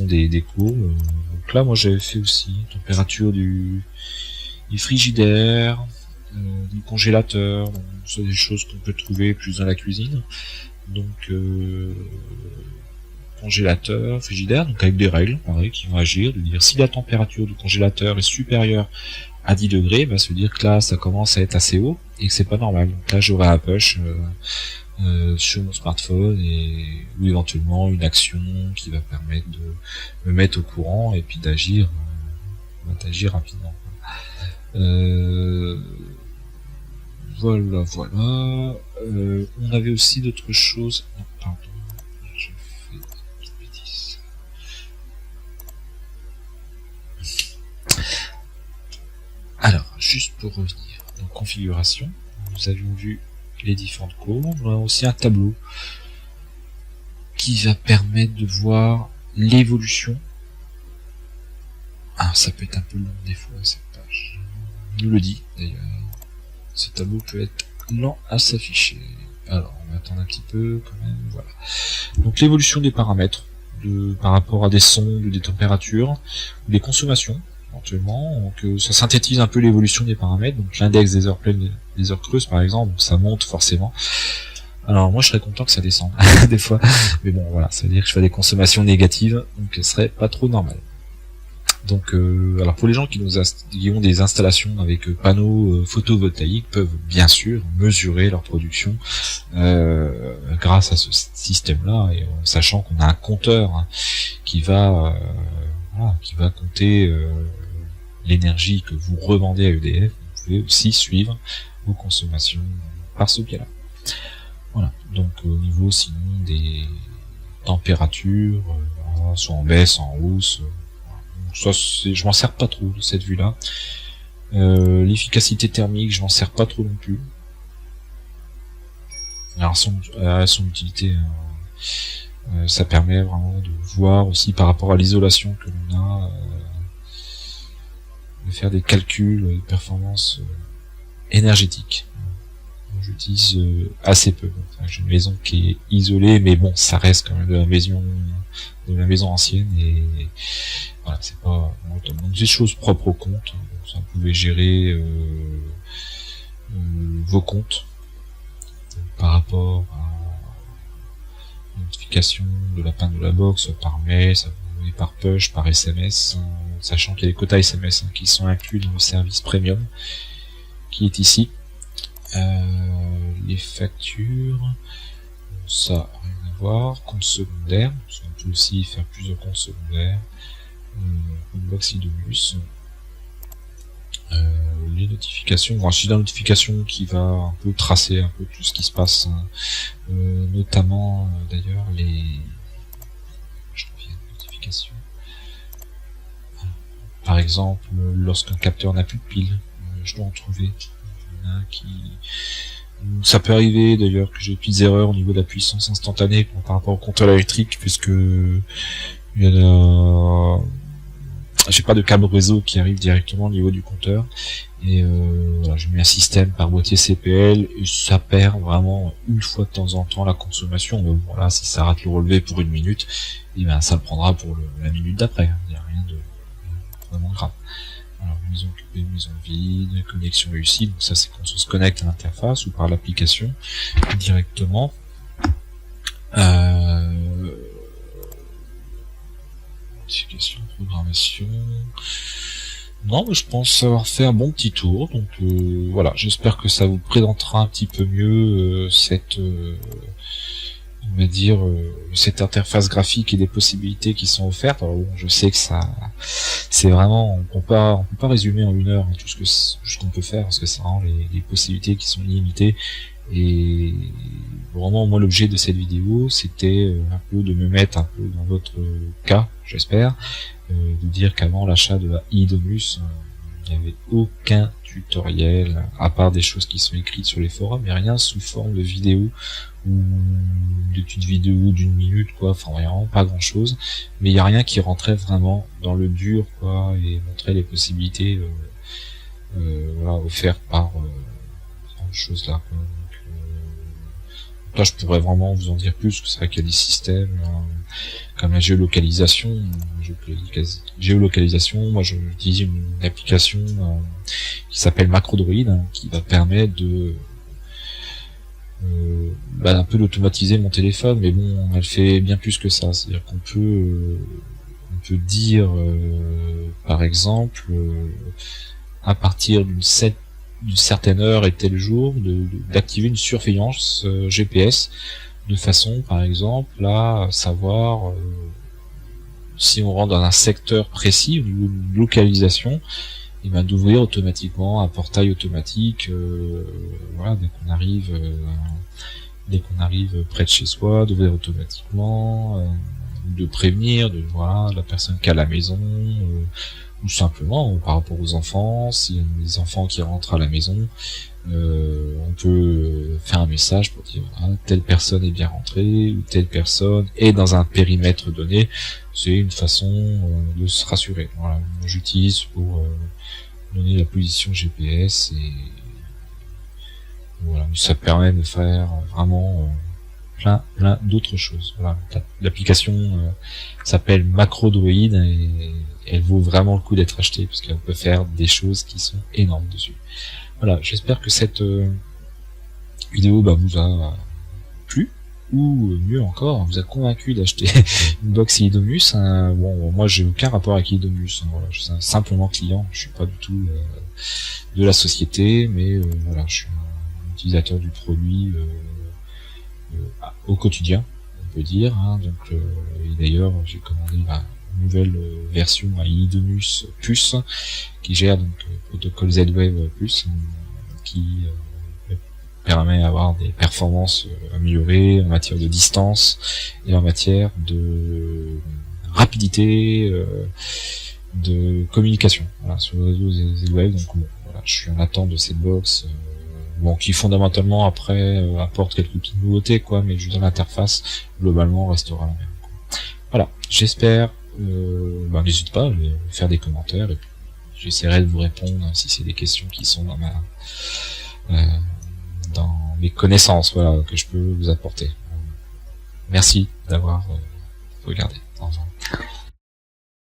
A: des courbes. Donc là, moi j'avais fait aussi température du frigidaire, du congélateur, c'est des choses qu'on peut trouver plus dans la cuisine. Donc congélateur, frigidaire, donc avec des règles pareil qui vont agir, de dire si la température du congélateur est supérieure à 10 degrés, bah, ça veut dire que là ça commence à être assez haut et que c'est pas normal. Donc là j'aurai un push sur mon smartphone ou éventuellement une action qui va permettre de me mettre au courant et puis d'agir rapidement. Voilà. On avait aussi d'autres choses. Non, pardon, je fais une bêtise. Alors, juste pour revenir, donc configuration, nous avions vu les différentes courbes. On a aussi un tableau qui va permettre de voir l'évolution. Ah, ça peut être un peu long des fois cette page. Il nous le dit d'ailleurs. Ce tableau peut être lent à s'afficher. Alors on va attendre un petit peu quand même. Voilà. Donc l'évolution des paramètres par rapport à des sondes ou des températures, ou des consommations éventuellement. Donc ça synthétise un peu l'évolution des paramètres. Donc l'index des heures pleines, des heures creuses par exemple, donc ça monte forcément. Alors moi je serais content que ça descende des fois, mais bon voilà, ça veut dire que je fais des consommations négatives, donc ce serait pas trop normal. Donc, alors pour les gens qui ont des installations avec panneaux photovoltaïques, peuvent bien sûr mesurer leur production grâce à ce système-là, et en sachant qu'on a un compteur hein, qui va compter l'énergie que vous revendez à EDF. Vous pouvez aussi suivre vos consommations par ce biais-là. Voilà. Donc au niveau sinon des températures, soit en baisse, en hausse. Ça, je m'en sers pas trop de cette vue-là. L'efficacité thermique, je m'en sers pas trop non plus. Alors son utilité, ça permet vraiment de voir aussi par rapport à l'isolation que l'on a, de faire des calculs de performance énergétique. J'utilise assez peu. Enfin, j'ai une maison qui est isolée, mais bon, ça reste quand même de la maison ancienne et voilà, c'est pas donc des choses propres au compte. Donc, ça, vous pouvez gérer vos comptes par rapport à notification de la panne de la box par mail, ça vous par push, par SMS, sachant qu'il y a des quotas SMS qui sont inclus dans le service premium qui est ici. Les factures, ça rien à voir. Compte secondaire, on peut aussi faire plusieurs comptes secondaires. Box Idomus. Les notifications, bon, j'ai la notification qui va un peu tracer un peu tout ce qui se passe, hein. Notamment d'ailleurs notifications. Par exemple, lorsqu'un capteur n'a plus de piles, je dois en trouver. Ça peut arriver d'ailleurs que j'ai des petites erreurs au niveau de la puissance instantanée par rapport au compteur électrique, puisque j'ai pas de câble réseau qui arrive directement au niveau du compteur, et voilà, j'ai mis un système par boîtier CPL et ça perd vraiment une fois de temps en temps la consommation. Mais bon, voilà, si ça rate le relevé pour une minute, et ben ça le prendra pour la minute d'après, il n'y a rien de vraiment grave. Alors, maison occupée, maison vide, connexion réussie. Donc ça c'est quand on se connecte à l'interface ou par l'application directement. Modification, programmation. Non, mais je pense avoir fait un bon petit tour. Donc voilà, j'espère que ça vous présentera un petit peu mieux cette on va dire cette interface graphique et des possibilités qui sont offertes. Alors bon, je sais que ça c'est vraiment on peut pas résumer en 1 heure tout ce qu'on peut faire, parce que c'est vraiment les possibilités qui sont illimitées. Et vraiment moi l'objet de cette vidéo c'était un peu de me mettre un peu dans votre cas, j'espère, de dire qu'avant l'achat de la Idomus, il n'y avait aucun tutoriel à part des choses qui sont écrites sur les forums, mais rien sous forme de vidéo ou d'études vidéo d'1 minute, quoi. Enfin vraiment pas grand chose, mais il n'y a rien qui rentrait vraiment dans le dur, quoi, et montrait les possibilités voilà, offertes par ces choses là, quoi. Là, je pourrais vraiment vous en dire plus, que c'est vrai qu'il y a des systèmes comme la géolocalisation. Moi, j'utilise une application qui s'appelle MacroDroid, qui va permettre de un peu d'automatiser mon téléphone, mais bon, elle fait bien plus que ça. C'est-à-dire qu'on peut dire, par exemple, à partir d'une certaine heure et tel jour, d'activer une surveillance GPS, de façon, par exemple, à savoir si on rentre dans un secteur précis au niveau de localisation, et ben d'ouvrir automatiquement un portail automatique, voilà, dès qu'on arrive près de chez soi, d'ouvrir automatiquement, de prévenir, voilà, la personne qui est à la maison, ou simplement par rapport aux enfants, s'il y a des enfants qui rentrent à la maison, on peut faire un message pour dire voilà, telle personne est bien rentrée, ou telle personne est dans un périmètre donné. C'est une façon de se rassurer. Voilà, j'utilise pour donner la position GPS, et voilà, ça permet de faire vraiment plein d'autres choses. Voilà, l'application s'appelle MacroDroid et elle vaut vraiment le coup d'être achetée, parce qu'elle peut faire des choses qui sont énormes dessus. Voilà, j'espère que cette vidéo vous a plu, ou mieux encore, vous a convaincu d'acheter une box Idomus. Bon, moi j'ai aucun rapport avec Idomus, voilà, je suis simplement client, je suis pas du tout de la société, mais voilà, je suis un utilisateur du produit au quotidien, on peut dire, donc et d'ailleurs j'ai commandé la nouvelle version à Idomus Plus, qui gère donc protocole Z-Wave Plus, qui permet d'avoir des performances améliorées en matière de distance et en matière de rapidité de communication, voilà, sur le réseau Z-Wave. Donc bon, voilà, je suis en attente de cette box, qui fondamentalement après apporte quelques petites nouveautés, quoi, mais juste l'interface globalement restera la même, quoi. Voilà, j'espère. N'hésite pas à faire des commentaires, et puis j'essaierai de vous répondre si c'est des questions qui sont dans mes connaissances, voilà, que je peux vous apporter. Merci d'avoir regardé. Au revoir.